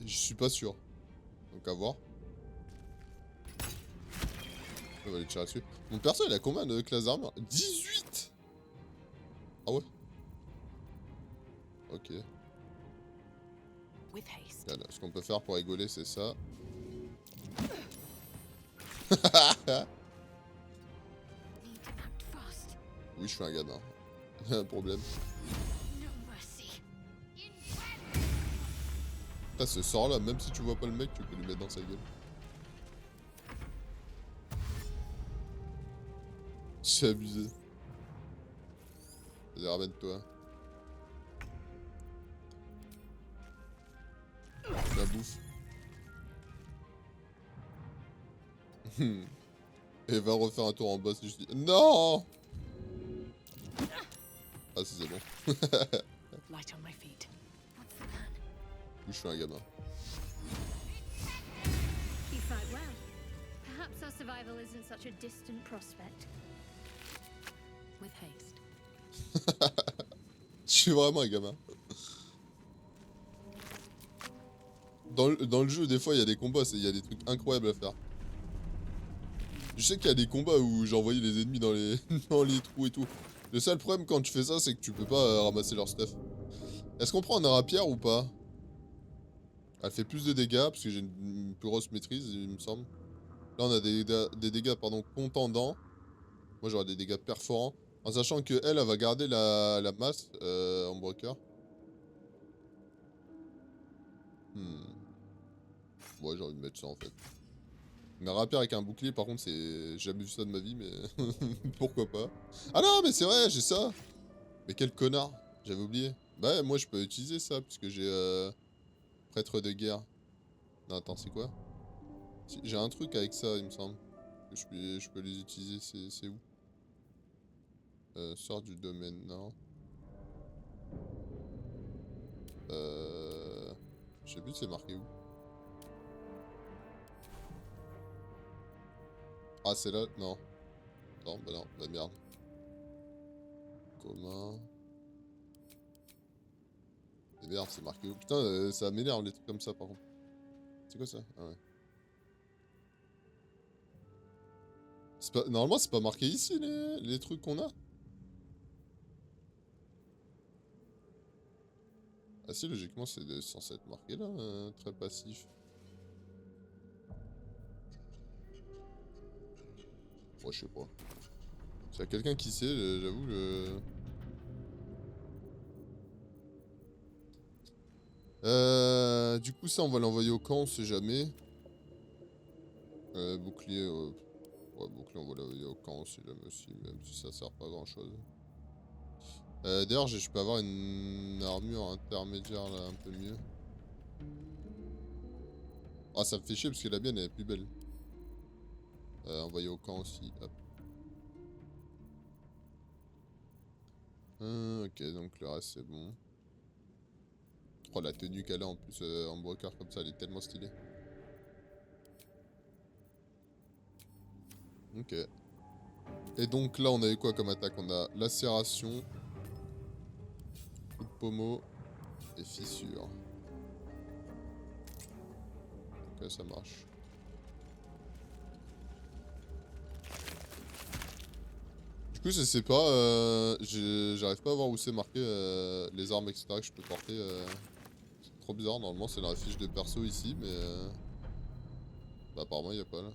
je suis pas sûr. Donc à voir. On va aller tirer dessus. Mon perso il a combien de classes d'armure? 18. Ah ouais. Ok. With haste. Regarde, ce qu'on peut faire pour rigoler, c'est ça. Need to act fast. Oui, je suis un gamin. Il y a un problème. No mercy. Putain, ce sort là, même si tu vois pas le mec, tu peux lui mettre dans sa gueule. C'est abusé. Vas-y, ramène-toi. La bouffe. Et va refaire un tour en boss. Je dis non. Ah si c'est bon. Light on my feet. What's the plan? Je suis un gamin. You fight well. Perhaps our survival isn't such a distant prospect. With haste. Je suis vraiment un gamin. Dans le jeu, des fois, il y a des combats, il y a des trucs incroyables à faire. Je sais qu'il y a des combats où j'envoyais les ennemis dans les, dans les trous et tout. Le seul problème quand tu fais ça, c'est que tu peux pas ramasser leur stuff. Est-ce qu'on prend un rapière ou pas? Elle fait plus de dégâts, parce que j'ai une plus grosse maîtrise, il me semble. Là, on a des dégâts pardon, contendants. Moi, j'aurai des dégâts perforants. En sachant que elle va garder la masse en broker. Ouais, j'ai envie de mettre ça en fait. Mais un rapière avec un bouclier, par contre, c'est. J'ai jamais vu ça de ma vie, mais. Pourquoi pas. Ah non, mais c'est vrai, j'ai ça. Mais quel connard. J'avais oublié. Bah, moi, je peux utiliser ça, puisque j'ai. Prêtre de guerre. Non, attends, c'est quoi? J'ai un truc avec ça, il me semble. Que je peux les utiliser, c'est où? Sort du domaine, non. Je sais plus c'est marqué où. Ah, c'est là? Non. Non, bah non, bah merde. Commun. Et merde, c'est marqué où? Putain, ça m'énerve les trucs comme ça par contre. C'est quoi ça? Ah ouais. Pas... Normalement, c'est pas marqué ici les trucs qu'on a. Ah si, logiquement, c'est censé être marqué là, très passif. Ouais, je sais pas. S'il y a quelqu'un qui sait, j'avoue, du coup, ça, on va l'envoyer au camp, on sait jamais. Bouclier, ouais, bouclier, on va l'envoyer au camp, on sait jamais aussi, même si ça sert pas à grand chose. D'ailleurs, je peux avoir une armure intermédiaire là, un peu mieux. Ah, ça me fait chier parce que la mienne elle est plus belle. Envoyer au camp aussi, hop. Ok, donc le reste c'est bon. Oh, la tenue qu'elle a en plus en broker comme ça, elle est tellement stylée. Ok. Et donc là, on avait quoi comme attaque? On a lacération, coup de pommeau et fissure. Ok, ça marche. Du coup, je sais pas, j'arrive pas à voir où c'est marqué les armes, etc. que je peux porter. C'est trop bizarre, normalement c'est dans la fiche de perso ici, mais bah, apparemment il n'y a pas là.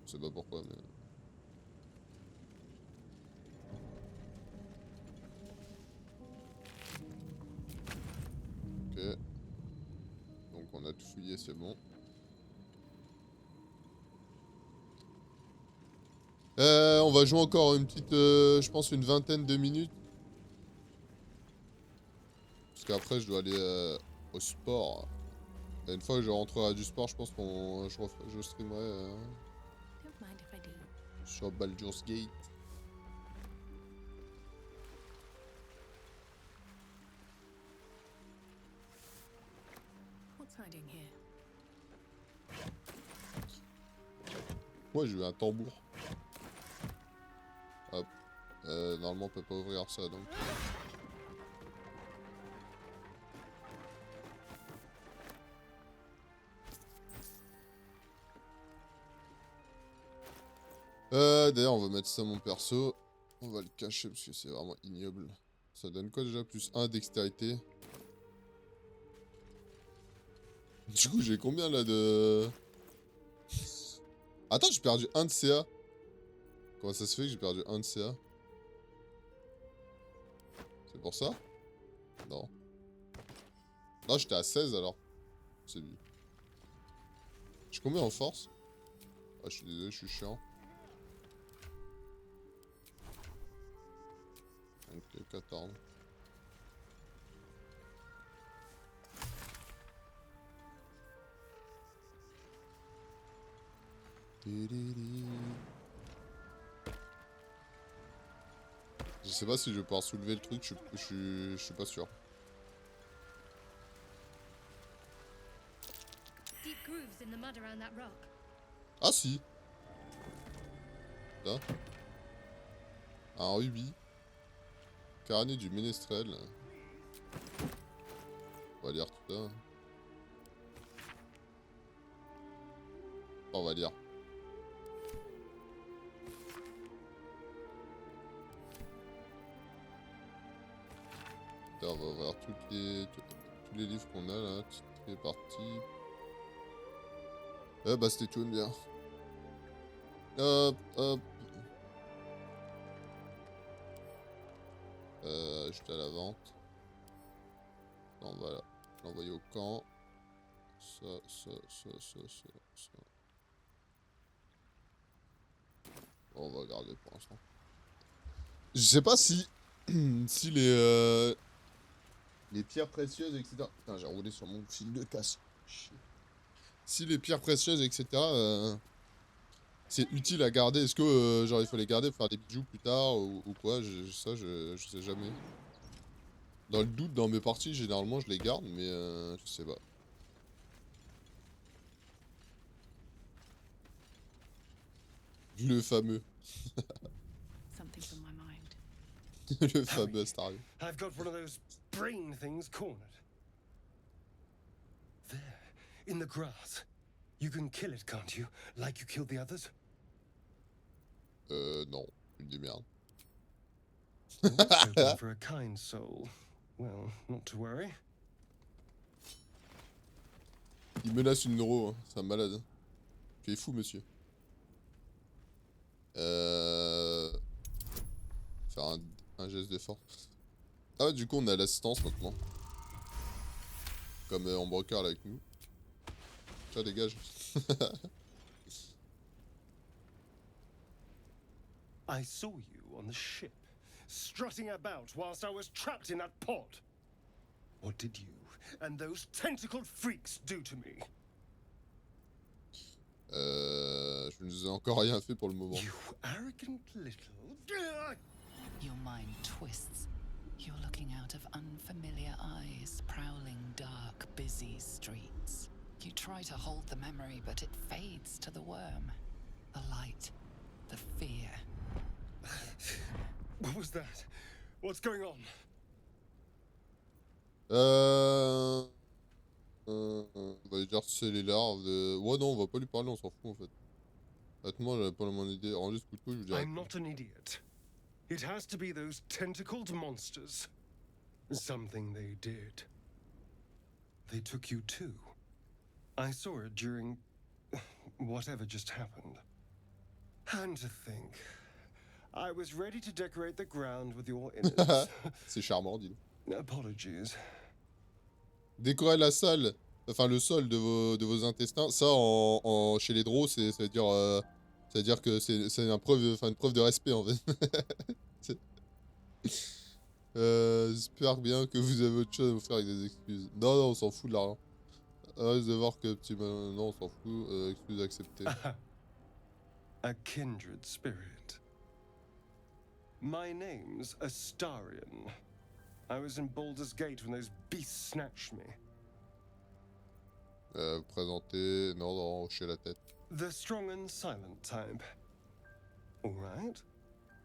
Je sais pas pourquoi, mais... Ok. Donc on a tout fouillé, c'est bon. On va jouer encore une petite, je pense une vingtaine de minutes. Parce qu'après je dois aller au sport. Et une fois que je rentrerai du sport, je pense qu'on je streamerai Don't mind if I do. sur Baldur's Gate. What's hiding here? Moi j'ai eu un tambour. Hop. Normalement on peut pas ouvrir ça donc. D'ailleurs on va mettre ça mon perso. On va le cacher parce que c'est vraiment ignoble. Ça donne quoi déjà? Plus 1 dextérité. Du coup j'ai combien là de... Attends, j'ai perdu 1 de CA. Comment ça se fait que j'ai perdu 1 de CA? C'est pour ça? Non. Non, j'étais à 16 alors. C'est lui. J'ai combien en force? Ah, je suis désolé, je suis chiant. Ok, 14. Je sais pas si je vais pouvoir soulever le truc, je suis pas sûr. Deep grooves in the mud around that rock. Ah si. Là. Un rubis. Carnet du ménestrel. On va lire tout ça. On va lire. Là, on va ouvrir tous les livres qu'on a là, titrés parties. Ah bah c'était tout bien. Hop, hop. Acheter à la vente. Non, voilà. L'envoyer au camp. Ça. Bon, on va garder pour l'instant. Je sais pas si... si les pierres précieuses, etc. Putain, j'ai roulé sur mon fil de casse. Chier. Si les pierres précieuses, etc. C'est utile à garder. Est-ce que genre il faut les garder pour faire des bijoux plus tard ou quoi? Ça, je sais jamais. Dans le doute, dans mes parties, généralement, je les garde, mais je sais pas. Le fameux. Something's on my mind. Le fameux Astario. I've got one of those brain things cornered. There, in the grass. You can kill it, can't you? Like you killed the others? Non. Une démerde. Hoping for a kind soul. Well, not to worry. Il menace une neuro, hein. C'est un malade. Tu es fou, monsieur. Faire un geste d'effort. Ah, du coup, on a l'assistance maintenant. Comme en broker là avec nous. Tiens, dégage. I saw you on the ship, strutting about whilst I was trapped in that pod. What did you and those tentacled freaks do to me? Je ne vous ai encore rien fait pour le moment. You arrogant little... Your mind twists. You're looking out of unfamiliar eyes, prowling dark, busy streets. You try to hold the memory, but it fades to the worm. The light, the fear. What was that? What's going on? On va lui dire c'est les larves de... Ouais non, on va pas lui parler, on s'en fout en fait. Honnêtement, j'avais pas la moindre idée. Rangez ce couteau, je vous dirai. I'm not an idiot. It has to be those tentacled monsters. Something they did. They took you too. I saw it during... whatever just happened. And to think... I was ready to decorate the ground with your innards. C'est charmant, dis donc. Apologies. Décorer la salle, enfin le sol de vos intestins, ça chez les drôles, ça veut dire que c'est une preuve de respect en fait. J'espère bien que vous avez autre chose à vous faire avec des excuses. Non, on s'en fout de l'argent. Reste de voir que petit... Non, on s'en fout. Excuses acceptées. A kindred spirit. My name's Astarion. I was in Baldur's Gate when those beasts snatched me. Présenter... Non, hocher la tête. The strong and silent type. All right.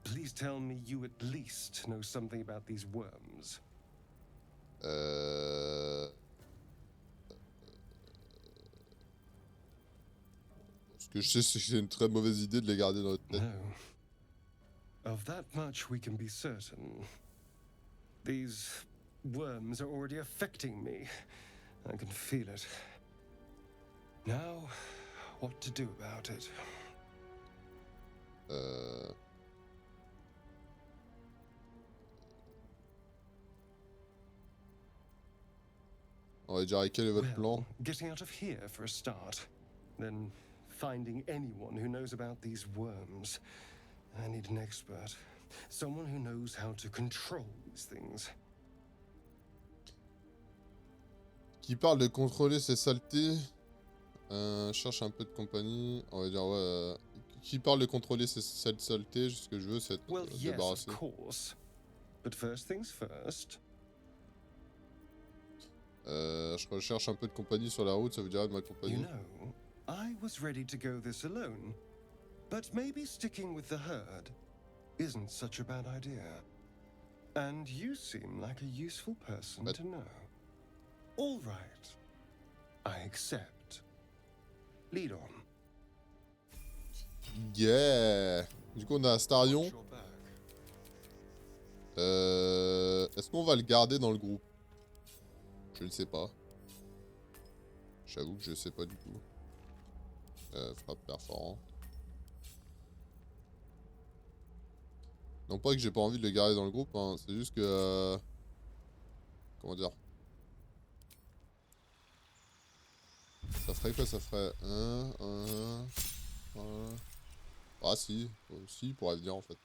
Please tell me you at least know something about these worms. Ce que je sais, c'est que c'est une très mauvaise idée de les garder dans notre tête. No. Of that much we can be certain. These worms are already affecting me. I can feel it. Now, what to do about it? On va dire quel est votre plan? Getting out of here for a start. Then finding anyone who knows about these worms. I need an expert. Someone who knows how to control these things. Qui parle de contrôler ces saletés. Cherche un peu de compagnie. On va dire, ouais. Qui parle de contrôler cette saleté. Ce que je veux, c'est Well, yes, débarrasser. of course. But first things first. Je recherche un peu de compagnie sur la route, ça vous dirait de You m'accompagner? know, I was ready to go this alone. But maybe sticking with the herd isn't such a bad idea. And you seem like a useful person But- to know. All right. I accept. Lead on. Yeah! Du coup, on a Astarion. Watch your back. Est-ce qu'on va le garder dans le groupe? Je ne sais pas. J'avoue que je sais pas du tout. Frappe perforante. Non pas que j'ai pas envie de le garder dans le groupe, hein. C'est juste que... comment dire? Ça ferait quoi? Ça ferait... Ah si, si, il pourrait venir en fait.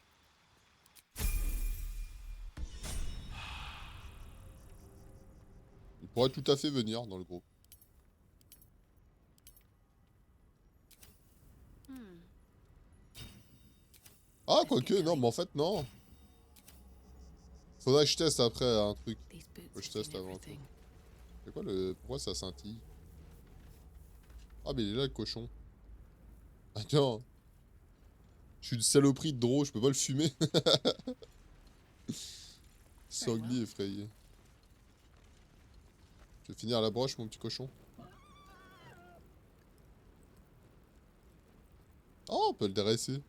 Il pourrait tout à fait venir dans le groupe. Ah, quoique, non, mais en fait, non. Faudrait que je teste après un truc. Faut que je teste avant. C'est quoi le... Pourquoi ça scintille? Ah, mais il est là, le cochon. Attends. Je suis une saloperie de drôle, je peux pas le fumer. Sanglier effrayé. Tu veux finir à la broche, mon petit cochon? Oh, on peut le dresser.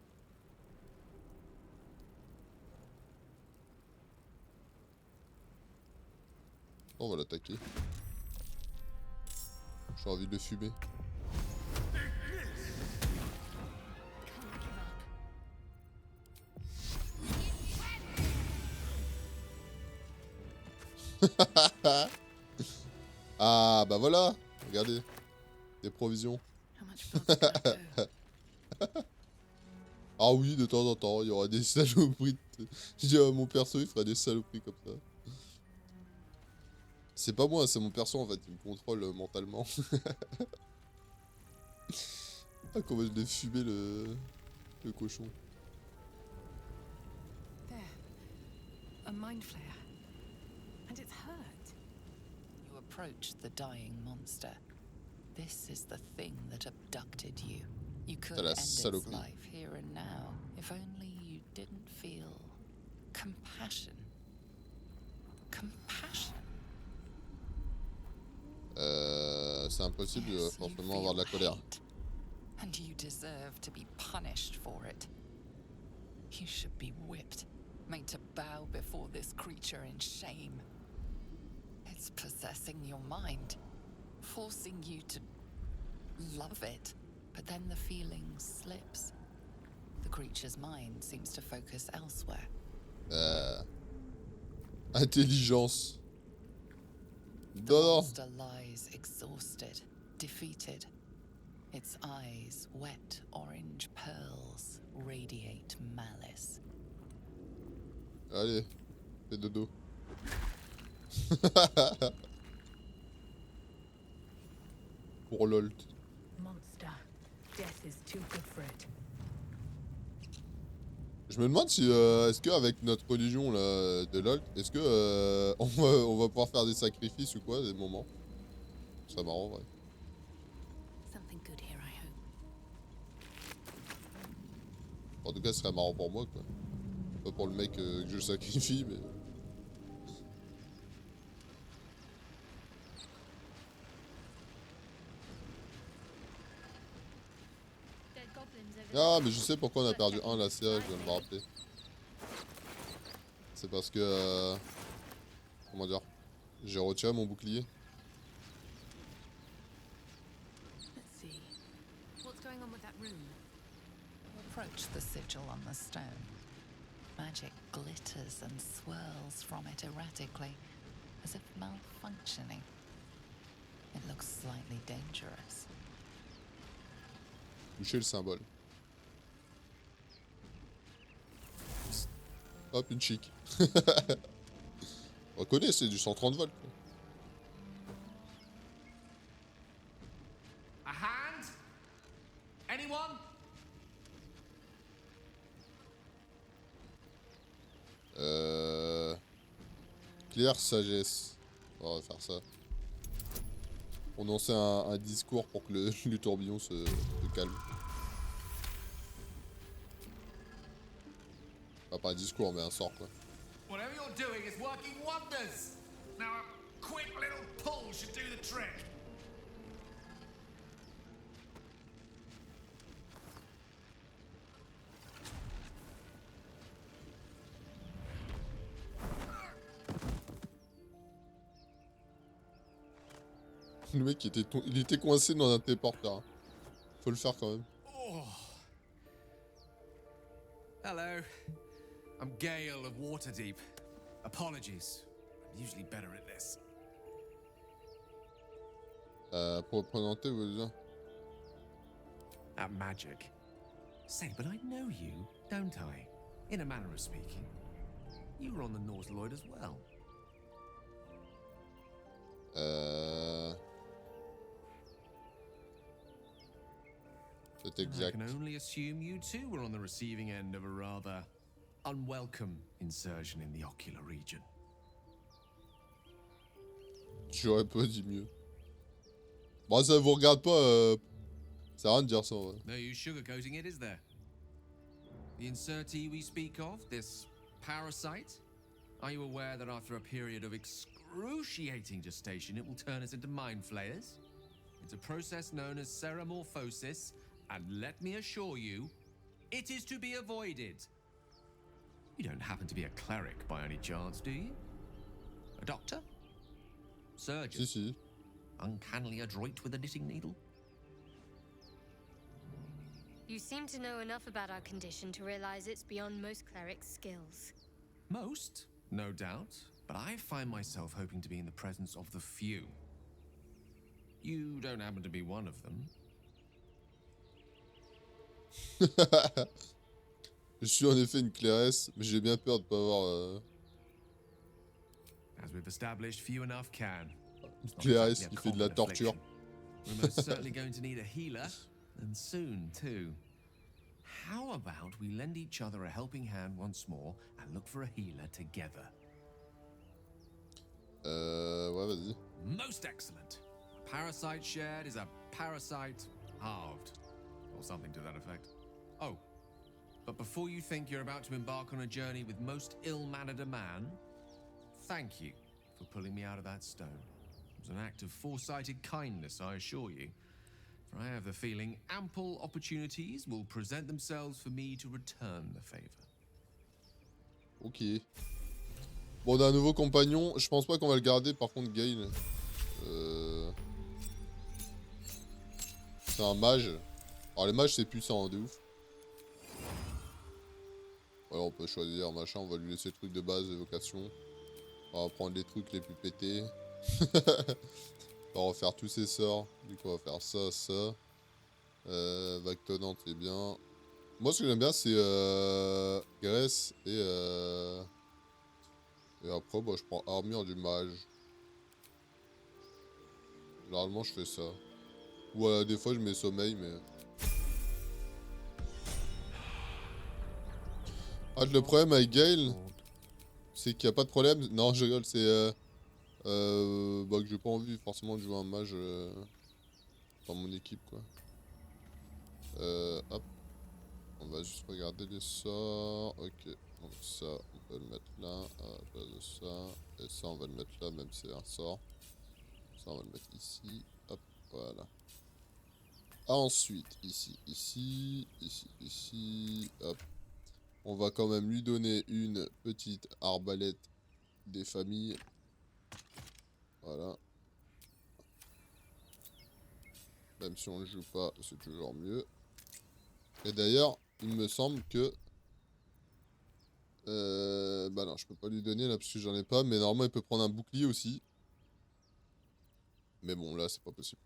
On va l'attaquer. J'ai envie de le fumer. Ah, bah voilà. Regardez. Des provisions. Ah oui, de temps en temps, il y aura des saloperies. Je dis à mon perso, il fera des saloperies comme ça. C'est pas moi, c'est mon perso en fait, il me contrôle mentalement. Ah, comment je l'ai fumé le cochon. There. A mind flare. And it's hurt. You approach the dying monster. This is the thing that abducted you. You could la end its saloperie. life here and now, if only you didn't feel compassion. Compassion. C'est impossible de Yes, you forcément avoir de la feel colère. hate, and you deserve to be punished for it. You should be whipped, made to bow before this creature in shame. It's possessing your mind, forcing you to love it, but then the feeling slips. The creature's mind seems to focus elsewhere. Intelligence. The Non, non. monster lies exhausted, defeated. Its eyes, wet orange pearls, radiate malice. Allez, fais dodo. Pour LOL. Monster. Death is too good for it. Je me demande si, est-ce qu'avec notre religion là, de LOL, est-ce que on va pouvoir faire des sacrifices ou quoi, des moments? Ce serait marrant, ouais. Something good here, I hope. En tout cas, ce serait marrant pour moi, quoi. Pas pour le mec que je sacrifie, mais... Dead goblins over Ah, there. mais je sais pourquoi on a perdu un, là, c'est vrai, je viens de me rappeler. C'est parce que... comment dire? J'ai retiré mon bouclier. Let's see. What's going on with that room? You approach the sigil on the stone. Magic glitters and swirls from it erratically, as if malfunctioning. It looks slightly dangerous. Toucher le symbole. Hop, une chic. On connaît, c'est du 130 volts. Quoi. A hand? Anyone? Claire sagesse. On va faire ça. Prononcer un discours pour que le tourbillon se calme. Pas un discours, mais un sort, quoi. Whatever you're doing is working wonders. Now a quick little pull should do the trick. Le mec, il était coincé dans un téléporteur. Hein. Faut le faire quand même. Oh. Hello. I'm Gale of Waterdeep. Apologies. I'm usually better at this. Pour représenter, vous voulez dire? At magic. Say, but I know you, don't I? In a manner of speaking. You were on the Nautiloid as well. C'est I exact. can only assume you too were on the receiving end of a rather unwelcome insertion in the ocular region. J'aurais pas dit mieux. Bon, ça vous regarde pas. Ça sert à rien de dire ça, ouais. No use sugarcoating it, is there? The insertee we speak of, this parasite, are you aware that after a period of excruciating gestation, it will turn us into mind flayers? It's a process known as ceramorphosis, and let me assure you, it is to be avoided. You don't happen to be a cleric by any chance, do you? A doctor? Surgeon? Si. Uncannily adroit with a knitting needle? You seem to know enough about our condition to realize it's beyond most clerics' skills. Most, no doubt, but I find myself hoping to be in the presence of the few. You don't happen to be one of them. Je suis en effet une clairesse, mais j'ai bien peur de pas avoir As we've established, few enough can. une clairesse qui fait de la torture. We're most certainly going to need a healer, and soon too. How about we lend each other a helping hand once more and look for a healer together? Ouais, vas-y. Most excellent. A parasite shared is a parasite halved, or something to that effect. Oh, but before you think you're about to embark on a journey with most ill-mannered a man, thank you for pulling me out of that stone. It was an act of foresighted kindness, I assure you. For I have the feeling ample opportunities will present themselves for me to return the favor. Ok. Bon, on a un nouveau compagnon. Je pense pas qu'on va le garder, par contre, Gale. C'est un mage. Alors, les mages, c'est puissant, hein, de ouf. Voilà, on peut choisir, machin. On va lui laisser le truc de base, évocation. On va prendre les trucs les plus pétés. On va refaire tous ses sorts. Du coup, on va faire ça, ça. Vague tonnante, c'est bien. Moi, ce que j'aime bien, c'est Graisse et après, bah, je prends armure du mage. Généralement, je fais ça. Ou des fois, je mets sommeil, mais... Ah, le problème avec Gale, c'est qu'il n'y a pas de problème. Non, je rigole, c'est... bah, que j'ai pas envie forcément de jouer un mage dans mon équipe, quoi. Hop. On va juste regarder les sorts. Ok. Donc ça, on peut le mettre là, à la place de ça. Et ça, on va le mettre là, même si c'est un sort. Ça, on va le mettre ici. Hop, voilà. Ensuite, ici. Hop. On va quand même lui donner une petite arbalète des familles. Voilà. Même si on ne joue pas, c'est toujours mieux. Et d'ailleurs, il me semble que... bah non, je peux pas lui donner là parce que j'en ai pas. Mais normalement, il peut prendre un bouclier aussi. Mais bon, là, c'est pas possible.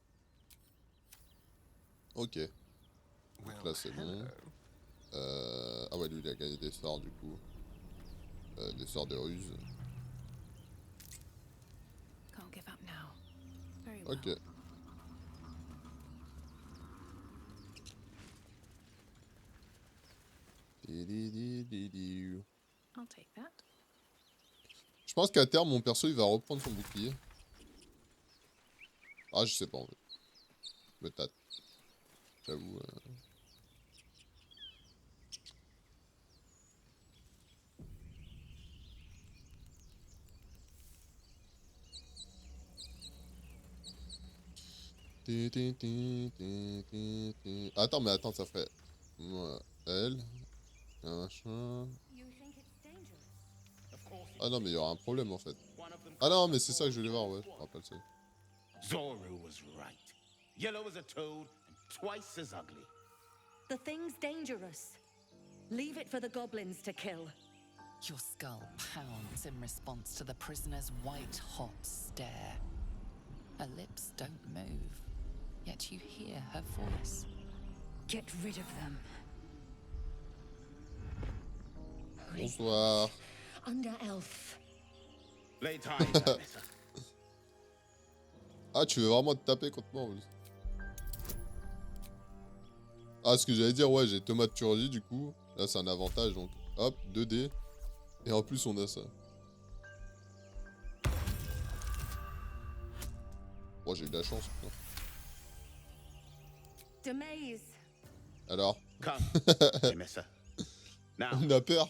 Ok. Well, là, c'est bon. Ah ouais, lui, il a gagné des sorts, du coup. Des sorts de ruse. Can't give up now. Very well. Ok. I'll take that. Je pense qu'à terme, mon perso, il va reprendre son bouclier. Ah, je sais pas, en fait. Je me tâte. J'avoue. Attends, mais attends, ça ferait... Ouais, elle... Machin... Ah non, mais il y aura un problème, en fait. Ah non, mais c'est ça que je voulais voir, ouais, je me rappelle ça. Zoru was right. Yellow as a toad and twice as ugly. The thing's dangerous. Leave it for the goblins to kill. Your skull pounds in response to the prisoner's white-hot stare. Her lips don't move, yet you hear her voice. Get rid of them. Bonsoir. Under elf. Lay tight, Vanessa. Ah, tu veux vraiment te taper contre moi, en plus. Ah, ce que j'allais dire, ouais, j'ai thaumaturgie, du coup. Là, c'est un avantage, donc hop, 2D. Et en plus, on a ça. Oh, j'ai eu de la chance, putain. Demaze. Alors, Come, Vanessa. Now, on a peur.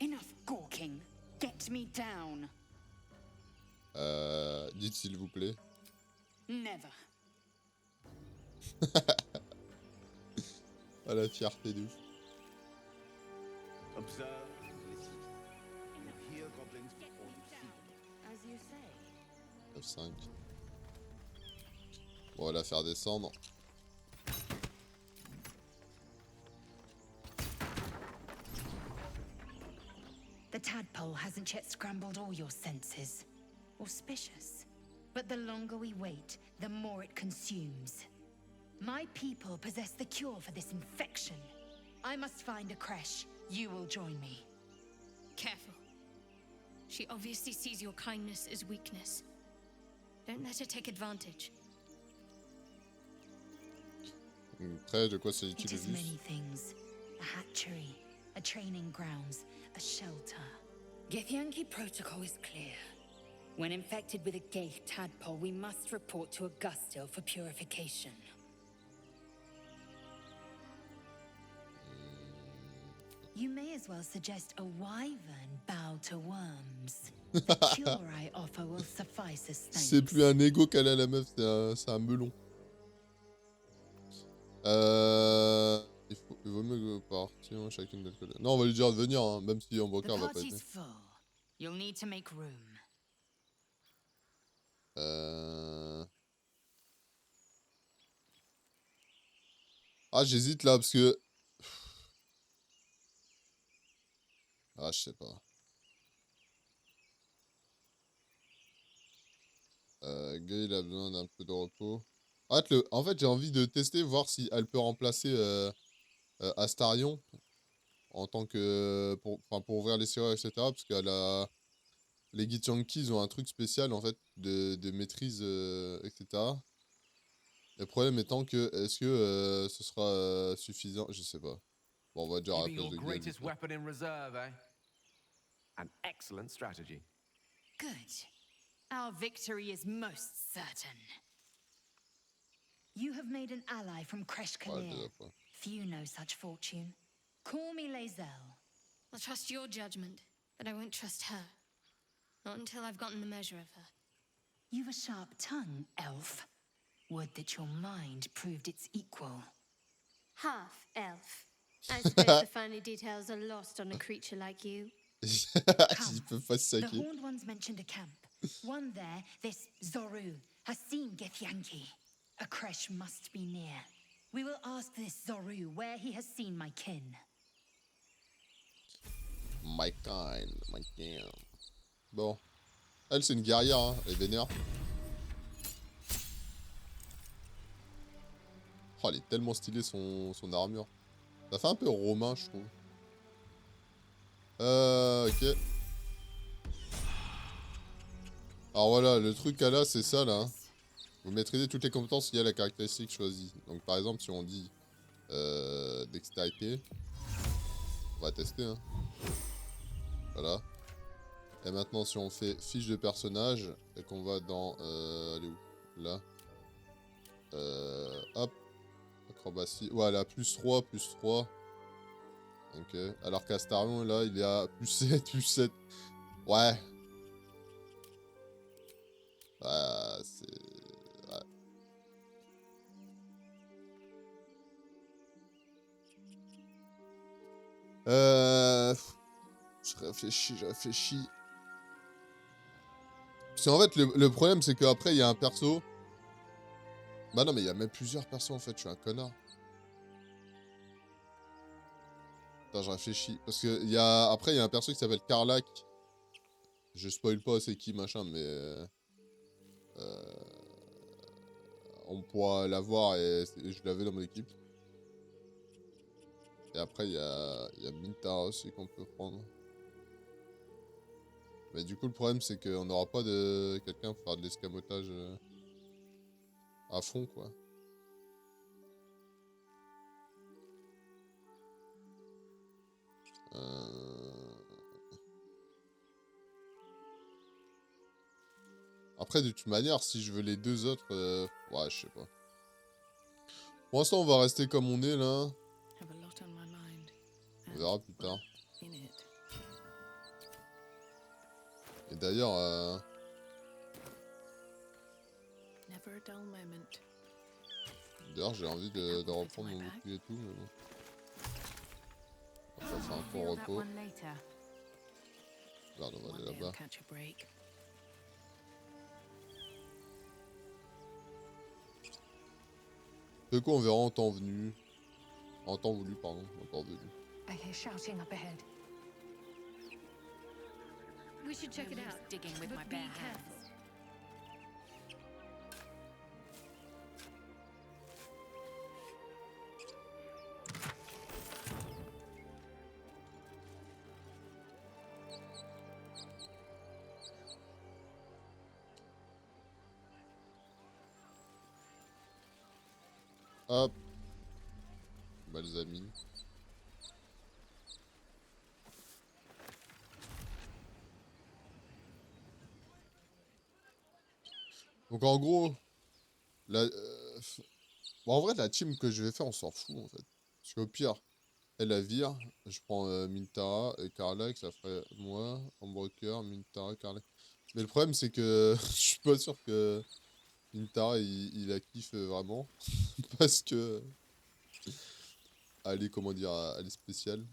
Enough gawking. Get me down. Dites s'il vous plaît. Never. Ah, la fierté de ouf. observe and listen. You hear goblins before you see them. As you say. F5. Bon, on va la faire descendre. The tadpole hasn't yet scrambled all your senses. Auspicious. But the longer we wait, the more it consumes. My people possess the cure for this infection. I must find a creche. You will join me. Careful. She obviously sees your kindness as weakness. Don't let her take advantage. Après, de quoi s'agit-il It le is juste? many things. A hatchery, a training grounds, a shelter. Githyanki protocol is clear. When infected with a Gaith tadpole, we must report to Augustil for purification. You may as well suggest a wyvern bow to worms. The cure I offer will suffice as thanks. C'est plus un ego qu'elle a la meuf, c'est un melon. Il vaut mieux partir chacune de notre côté. Non, on va lui dire de venir, hein, même si en The Ambrocar va pas party's être. full. You'll need to make room. Ah, j'hésite là parce que. Ah, je sais pas. Gay, il a besoin d'un peu de repos. Ah, en fait, j'ai envie de tester, voir si elle peut remplacer Astarion en tant que. Pour ouvrir les serrures, etc. Parce qu'elle a. Les Githyanki, ils ont un truc spécial en fait de maîtrise, etc. Le problème étant que, est-ce que ce sera suffisant? Je sais pas. Bon, on va dire à la Keeping place your de greatest Gueule. weapon in reserve, eh? An excellent strategy. Good. Our victory is most certain. You have made an ally from Kresh Ouais, Kalir. déjà pas. Few know such fortune. Call me Lae'zel. I'll trust your judgment, but I won't trust her. Not until I've gotten the measure of her. You've a sharp tongue, elf. Would that your mind proved its equal. Half elf. I suppose the finer details are lost on a creature like you. Ils peuvent pas se The saquer. Horned Ones mentioned a camp. One there, this Zoru, has seen Githyanki. A creche must be near. We will ask this Zoru where he has seen my kin. My kind, my kind. Bon. Elle, c'est une guerrière, hein. Elle est vénère. Oh, elle est tellement stylée son armure. Ça fait un peu romain, je trouve. Ok. Alors voilà, le truc qu'elle a, c'est ça là. Vous maîtrisez toutes les compétences liées à la caractéristique choisie. Donc par exemple, si on dit dextérité, on va tester. Hein. Voilà. Et maintenant, si on fait fiche de personnage et qu'on va dans. Elle est où? Là. Hop. Acrobatie. Voilà, plus 3, plus 3. Ok. Alors qu'Astarion, là, il est à plus 7, plus 7. Ouais. C'est. Ouais. Je réfléchis. Parce qu'en fait, le problème, c'est qu'après, il y a un perso. Bah non, mais il y a même plusieurs persos, en fait. Je suis un connard. Attends, je réfléchis. Parce que après, il y a un perso qui s'appelle Karlach. Je spoil pas c'est qui, machin, mais... on pourra la voir et je l'avais dans mon équipe. Et après, il y a Mintara aussi qu'on peut prendre. Mais du coup, le problème, c'est qu'on n'aura pas de quelqu'un pour faire de l'escamotage à fond, quoi. Après, de toute manière, si je veux les deux autres... ouais, je sais pas. Pour l'instant, on va rester comme on est, là. On verra plus tard. Et d'ailleurs... D'ailleurs, j'ai envie de reprendre mon bouclier et tout, mais bon. On va faire un peu repos. Regarde, on va aller là-bas. De quoi on verra en temps venu. En temps voulu, pardon. En temps venu. I hear shouting up ahead. We should check it out. Digging with But my be bare careful. hands. Hop. Balsamine. Donc en gros, bon, en vrai la team que je vais faire on s'en fout en fait. Parce qu'au pire, elle la vire, je prends Mintara et Karlach, ça ferait moi, Ambroker, Mintara, Karlach. Mais le problème c'est que je suis pas sûr que Mintara il la kiffe vraiment. Parce que... elle est, comment dire, elle est spéciale.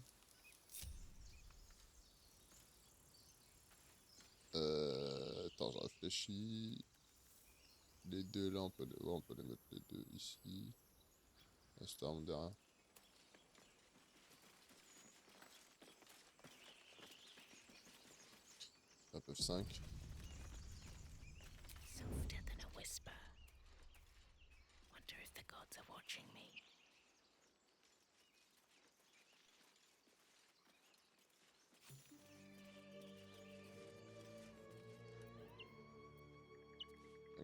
Attends, je réfléchis. Les deux là, on peut les mettre les deux ici. Storm derrière. Ça peut 5. Softer than a whisper. Wonder if the gods are watching me.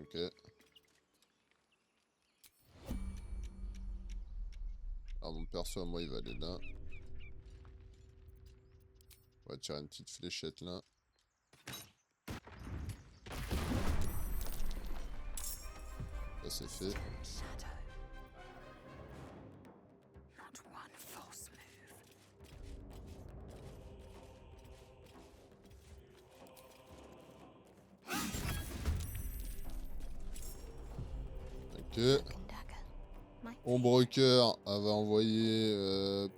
Ok. Alors mon perso à moi il va aller là. On va tirer une petite fléchette là. Ça c'est fait. Not one false move. Ok. Ombrecoeur, elle va envoyer... elle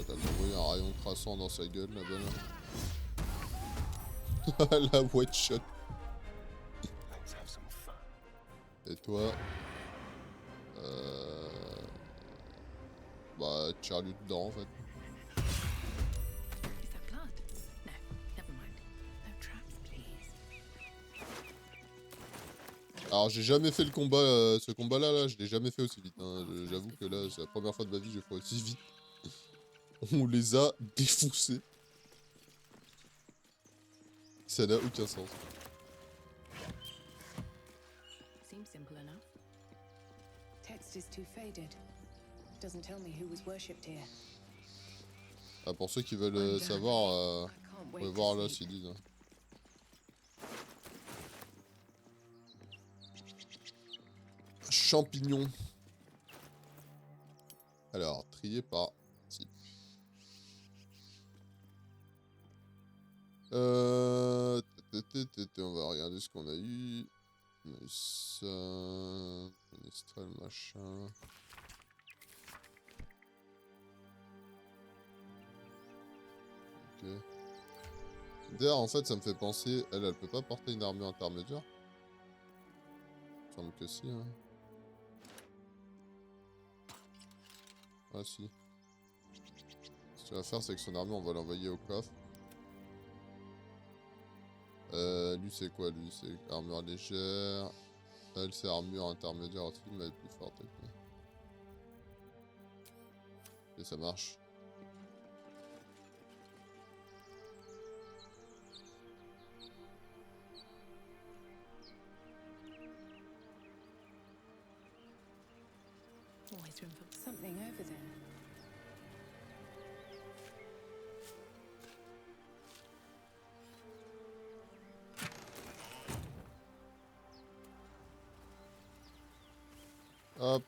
va envoyer un rayon traçant dans sa gueule là-bas là. La white shot. Et toi bah tire-lui dedans en fait. Is that blood? No, never mind. No traps, please. Alors j'ai jamais fait le combat, ce combat-là, là, je l'ai jamais fait aussi vite. Hein. J'avoue que là, c'est la première fois de ma vie que je fais aussi vite. On les a défoncés. Ça n'a aucun sens. Seems simple enough. Text is too faded. Doesn't tell me who was worshipped here. Ah, pour ceux qui veulent savoir, vous pouvez voir là s'ils disent. Hein. Champignons. Alors, trier par type. On va regarder ce qu'on a eu. On a eu ça. Ministral, machin. Ok. D'ailleurs, en fait, ça me fait penser. Elle peut pas porter une armure intermédiaire? Il me semble que si, hein. Ah si. Ce qu'il va faire, c'est que son armure, on va l'envoyer au coffre. Lui, c'est quoi? Lui, c'est armure légère. Elle, c'est armure intermédiaire aussi, mais elle est plus forte. Ok, et ça marche. Always room for something over there. Hop.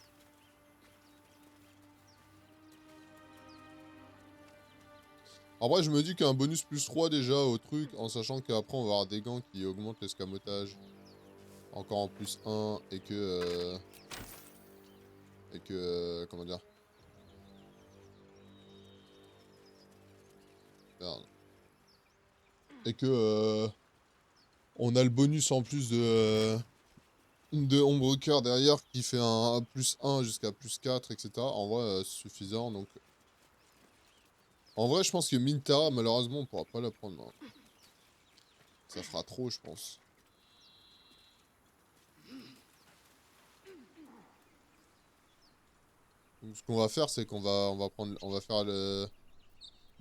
En vrai, je me dis qu'un bonus plus 3 déjà au truc, en sachant qu'après on va avoir des gants qui augmentent l'escamotage. Encore en plus 1 et que... comment dire? Merde. Et que... on a le bonus en plus de Ombre Cœur derrière qui fait un plus 1 jusqu'à plus 4, etc. En vrai, c'est suffisant. Donc... En vrai, je pense que Mintara, malheureusement, on pourra pas la prendre. Non. Ça fera trop, je pense. Donc, ce qu'on va faire, c'est qu'on va faire le...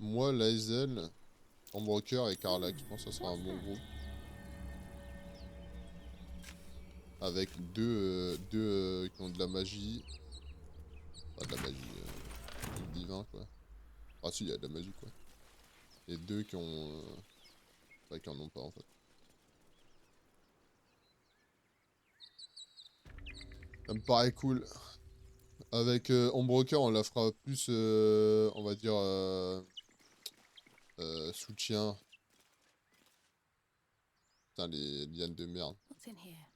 Moi, Lae'zel, Ombre Cœur et Karlach. Je pense que ça sera un bon groupe. Avec deux qui ont de la magie. Pas de la magie, du divin, quoi. Ah si, il y a de la magie, quoi. Et deux qui ont... Enfin, qui en ont pas, en fait. Ça me paraît cool. Avec Ombre Cœur, on la fera plus, on va dire, soutien. Putain, les lianes de merde. What's in here?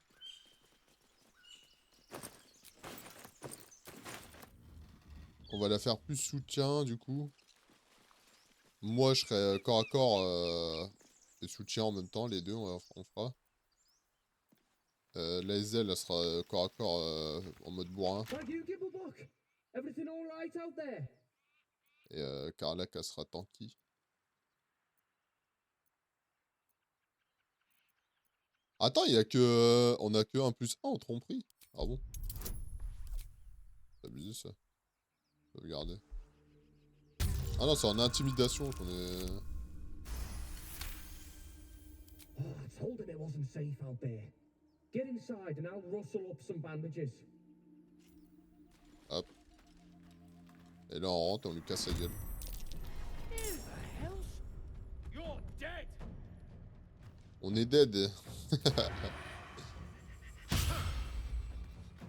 On va la faire plus soutien, du coup. Moi, je serai corps à corps et soutien en même temps, les deux, on fera. Lae'zel, elle sera corps à corps en mode bourrin. Et Karlach, elle sera tanky. Attends, il y a que... on a que 1 plus 1 en tromperie. Ah bon? C'est abusé ça. Sauvegarder. Ah non, c'est en intimidation qu'on est... Oh, I told him it wasn't safe out there. Get inside and I'll rustle up some bandages. Hop. Et là, on rentre et on lui casse la gueule. On est dead.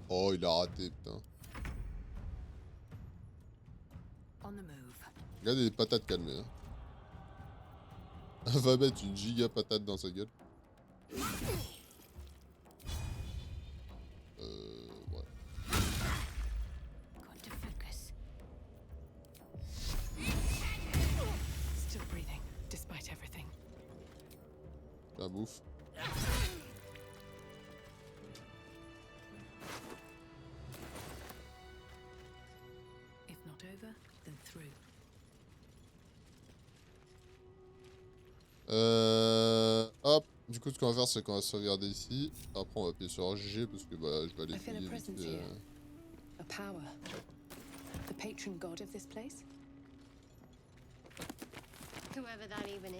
Oh, il a raté, putain. On the move. Regardez les patates calmées. Hein. Elle va mettre une giga patate dans sa gueule. Ouais. Got to focus. Still breathing, despite everything. La bouffe. If not over, then through. Hop. Du du coup, ce qu'on va faire, c'est qu'on va sauvegarder ici. Après, on va appuyer sur G parce que bah, je vais aller I feel a fouiller vite presence fait. here. A power. The patron god of this place? Whoever that even is.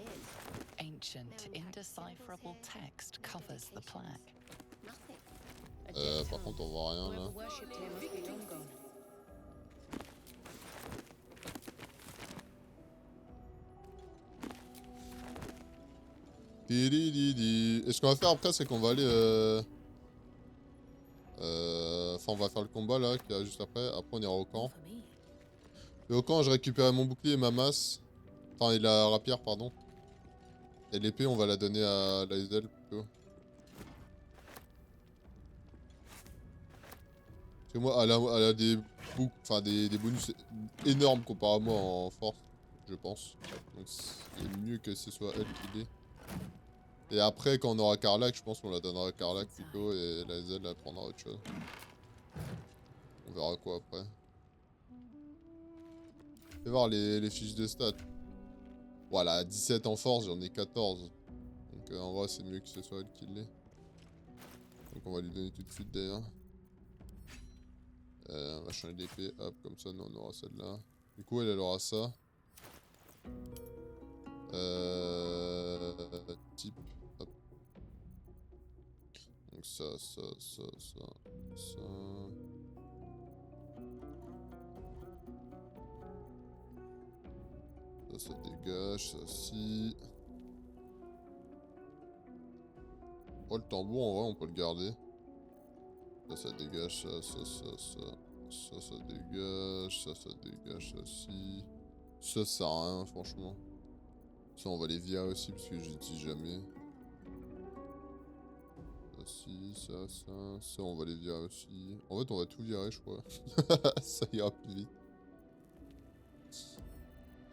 Ancient, indecipherable text covers the plaque. Nothing. A dead Par tongue. contre, on voit rien là. Whoever worshipped here must be long gone. Et ce qu'on va faire après, c'est qu'on va aller. Enfin, on va faire le combat là, qui est juste après. Après, on ira au camp. Et au camp, je récupère mon bouclier et ma masse. Enfin, et la rapière, pardon. Et l'épée, on va la donner à Lae'zel plutôt. Parce que moi, elle a des bonus énormes comparé à moi en force, je pense. Donc, c'est mieux que ce soit elle qui l'ait. Et après, quand on aura Karlach, je pense qu'on la donnera à Karlach plutôt, et Lae'zel, elle prendra autre chose. On verra quoi après. Fais voir les fiches de stats. Voilà, 17 en force, j'en ai 14. Donc en vrai, c'est mieux que ce soit elle qui l'ait. Donc on va lui donner tout de suite d'ailleurs. On va changer d'épée, hop, comme ça, nous on aura celle-là. Du coup, elle aura ça. Type, hop. Donc ça. Ça dégage, ça si. Oh, le tambour, en vrai, on peut le garder. Ça dégage, ça dégage, ça dégage, ça si. Ça sert à rien, franchement. Ça, on va les virer aussi, parce que j'utilise jamais. Ça si, ça, on va les virer aussi. En fait, on va tout virer, je crois. Ça ira plus vite.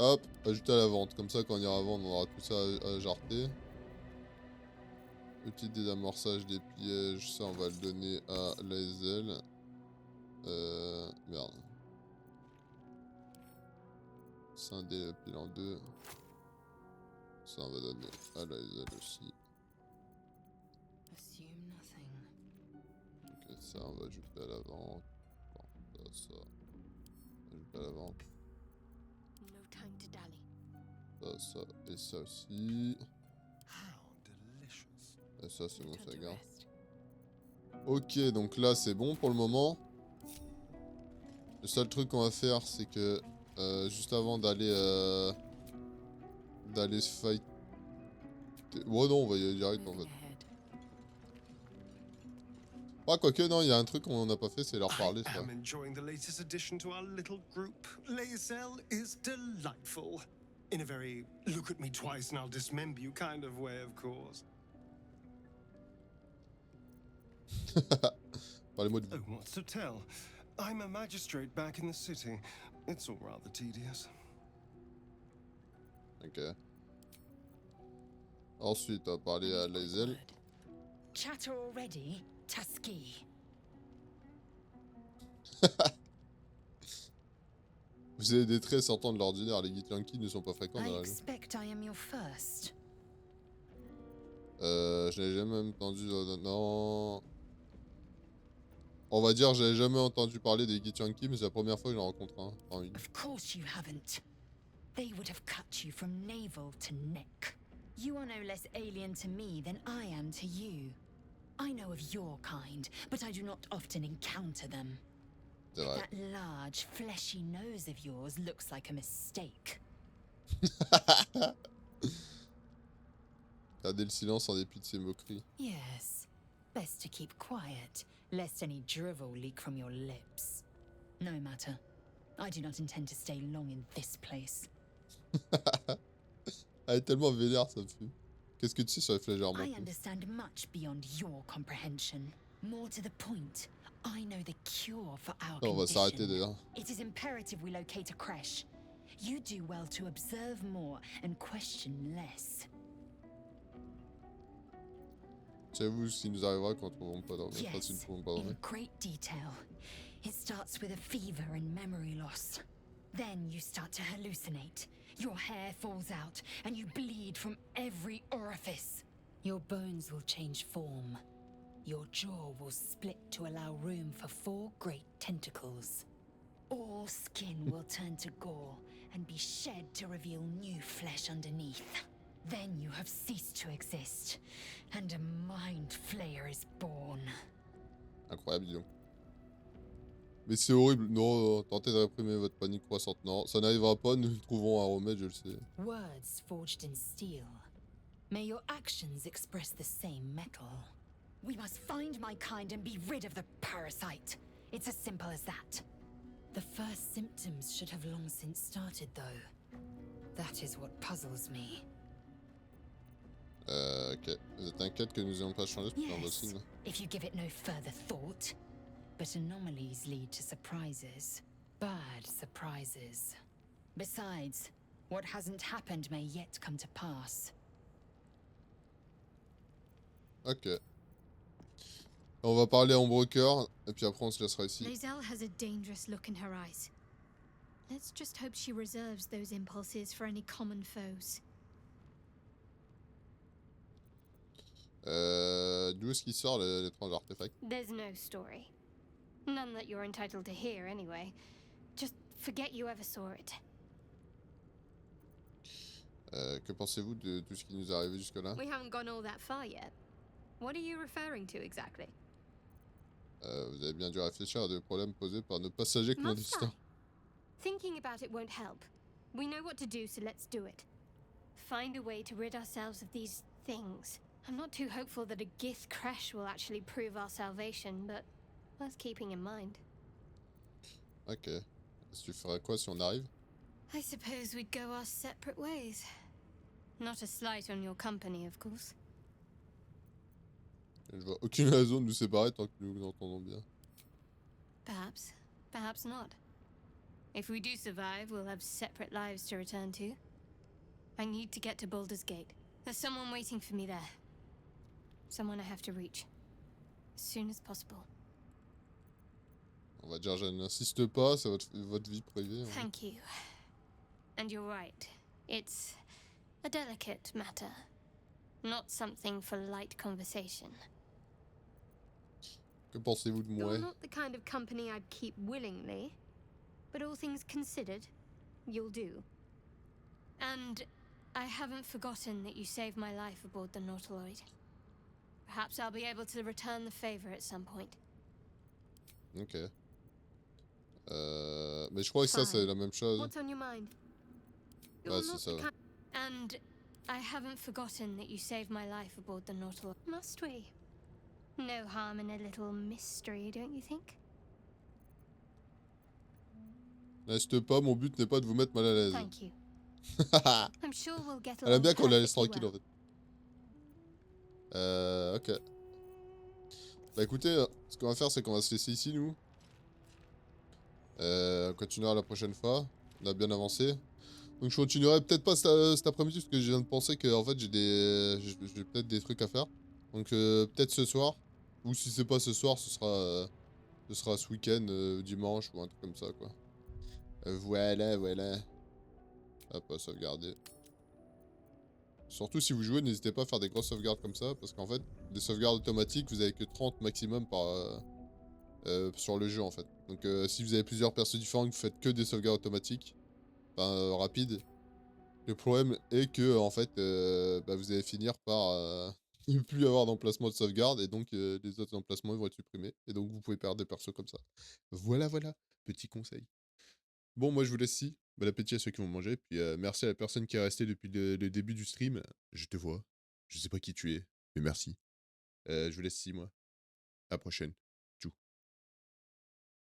Hop, ajouter à la vente. Comme ça, quand on ira vendre, on aura tout ça à jarter. Petit désamorçage des pièges. Ça, on va le donner à Lae'zel. Merde. Scinder le pile en deux. Ça, on va donner à Lae'zel aussi. Ok, ça, on va ajouter à la vente. Bon, ça. Ajouter à la vente. Ça et ça aussi. Et ça c'est bon, ça garde. Ok, donc là c'est bon pour le moment. Le seul truc qu'on va faire c'est que juste avant d'aller se fight. Ouais non, on va y aller direct en fait. Ah quoique non, il y a un truc qu'on n'a pas fait, c'est leur parler ça. I'm enjoying the latest addition to our little group. Lae'zel is delightful. In a very look at me twice and I'll dismember you kind of way, of course. Parlez-moi de vous. Oh, what's to tell? I'm a magistrate back in the city. It's all rather tedious. Ok. Ensuite, on va parler à Lae'zel. Chatter already, Tusky. Vous avez des traits sortant de l'ordinaire, les Githyanki ne sont pas fréquents dans I la région. expect I am your first. Je n'ai jamais entendu... non... On va dire, j'avais jamais entendu parler des Githyanki, mais c'est la première fois que j'en rencontre un. Enfin, une. Of course you haven't. They would have cut you from navel to neck. You are no less alien to me than I am to you. I know of your kind, but I do not often encounter them. That large, fleshy nose of yours looks like a mistake. Gardez le silence en dépit de ses moqueries. Yes. Best to keep quiet, lest any drivel leak from your lips. No matter. I do not intend to stay long in this place. Elle est tellement vénère, ça me fume. Qu'est-ce que tu sais sur les flèches armées? I understand much beyond your comprehension. More to the point, I know the cure for our On va s'arrêter condition. d'ailleurs. It is imperative we locate a creche. You do well to observe more and question less. Savez-vous ce qui nous arrivera quand on ne pas dormir? Enfin, si nous Yes, ne pouvons pas in dormir. great detail. It starts with a fever and memory loss. Then you start to hallucinate. Your hair falls out and you bleed from every orifice. Your bones will change form. Your jaw will split to allow room for 4 great tentacles. All skin will turn to gore and be shed to reveal new flesh underneath. Then you have ceased to exist, and a mind flayer is born. Incroyable, dis donc. Mais c'est horrible. Non, tentez de réprimer votre panique croissante. Non, ça n'arrivera pas. Nous trouverons un remède, je le sais. Words forged in steel. May your actions express the same metal. We must find my kind and be rid of the parasite. It's as simple as that. The first symptoms should have long since started, though. That is what puzzles me. Ok. Vous êtes inquiète que nous n'ayons pas changé ce genre de Yes, signe? if you give it no further thought. But anomalies lead to surprises. Bad surprises. Besides, what hasn't happened may yet come to pass. Ok. On va parler à Ombrecoeur, et puis après on se laissera ici. Lae'zel has a dangerous look in her eyes. Let's just hope she reserves those impulses for any common foes. D'où est-ce qu'il sort l'étrange artefact? There's no story. None that you're entitled to hear, anyway. Just forget you ever saw it. Que pensez-vous de tout ce qui nous est arrivé jusque-là? We haven't gone all that far yet. What are you referring to exactly? Vous avez bien dû réfléchir à des problèmes posés par nos passagers clandestins. Thinking about it won't help. We know what to do, so let's do it. Find a way to rid ourselves of these things. I'm not too hopeful that a Gith crash will actually prove our salvation, but worth keeping in mind. Ok. Est-ce que tu ferais quoi si on arrive? I suppose we'd go our separate ways. Not a slight on your company, of course. Je vois aucune raison de nous séparer tant que nous nous entendons bien. Perhaps. Perhaps not. If we do survive, we'll have separate lives to return to. I need to get to Baldur's Gate. There's someone waiting for me there. Someone I have to reach. As soon as possible. On va dire, je n'insiste pas, c'est votre vie privée. Hein. Thank you. And you're right. It's a delicate matter. Not something for light conversation. Que pensez-vous de moi? You're not the kind of company I'd keep willingly, but all things considered, you'll do. And I haven't forgotten that you saved my life aboard the Nautiloid. Perhaps I'll be able to return the favor at some point. Ok. Mais je crois que ça, c'est la même chose. What's on your mind? Ouais, c'est ça. And I haven't forgotten that you saved my life aboard the Nautiloid. Must we? No harm in a little mystery, don't you think? N'hésite pas, mon but n'est pas de vous mettre mal à l'aise. Thank you. I'm sure we'll get Elle aime bien along qu'on la laisse perfectly tranquille en fait. Ok. Bah écoutez, ce qu'on va faire, c'est qu'on va se laisser ici, nous. On continuera la prochaine fois. On a bien avancé. Donc je continuerai peut-être pas cet après-midi, parce que je viens de penser que en fait j'ai peut-être des trucs à faire. Donc peut-être ce soir. Ou si c'est pas ce soir, ce sera ce week-end, dimanche ou un truc comme ça, quoi. Voilà. Hop, à sauvegarder. Surtout si vous jouez, n'hésitez pas à faire des grosses sauvegardes comme ça, parce qu'en fait, des sauvegardes automatiques, vous avez que 30 maximum sur le jeu, en fait. Donc si vous avez plusieurs persos différents et que vous faites que des sauvegardes automatiques, rapides, le problème est que, en fait, vous allez finir par ne plus avoir d'emplacement de sauvegarde, et donc les autres emplacements ils vont être supprimés, et donc vous pouvez perdre des persos comme ça. Voilà, petit conseil. Bon, moi je vous laisse ici. Bon appétit à ceux qui vont manger. Puis merci à la personne qui est restée depuis le début du stream. Je te vois. Je sais pas qui tu es, mais merci. Je vous laisse ici, moi. À la prochaine.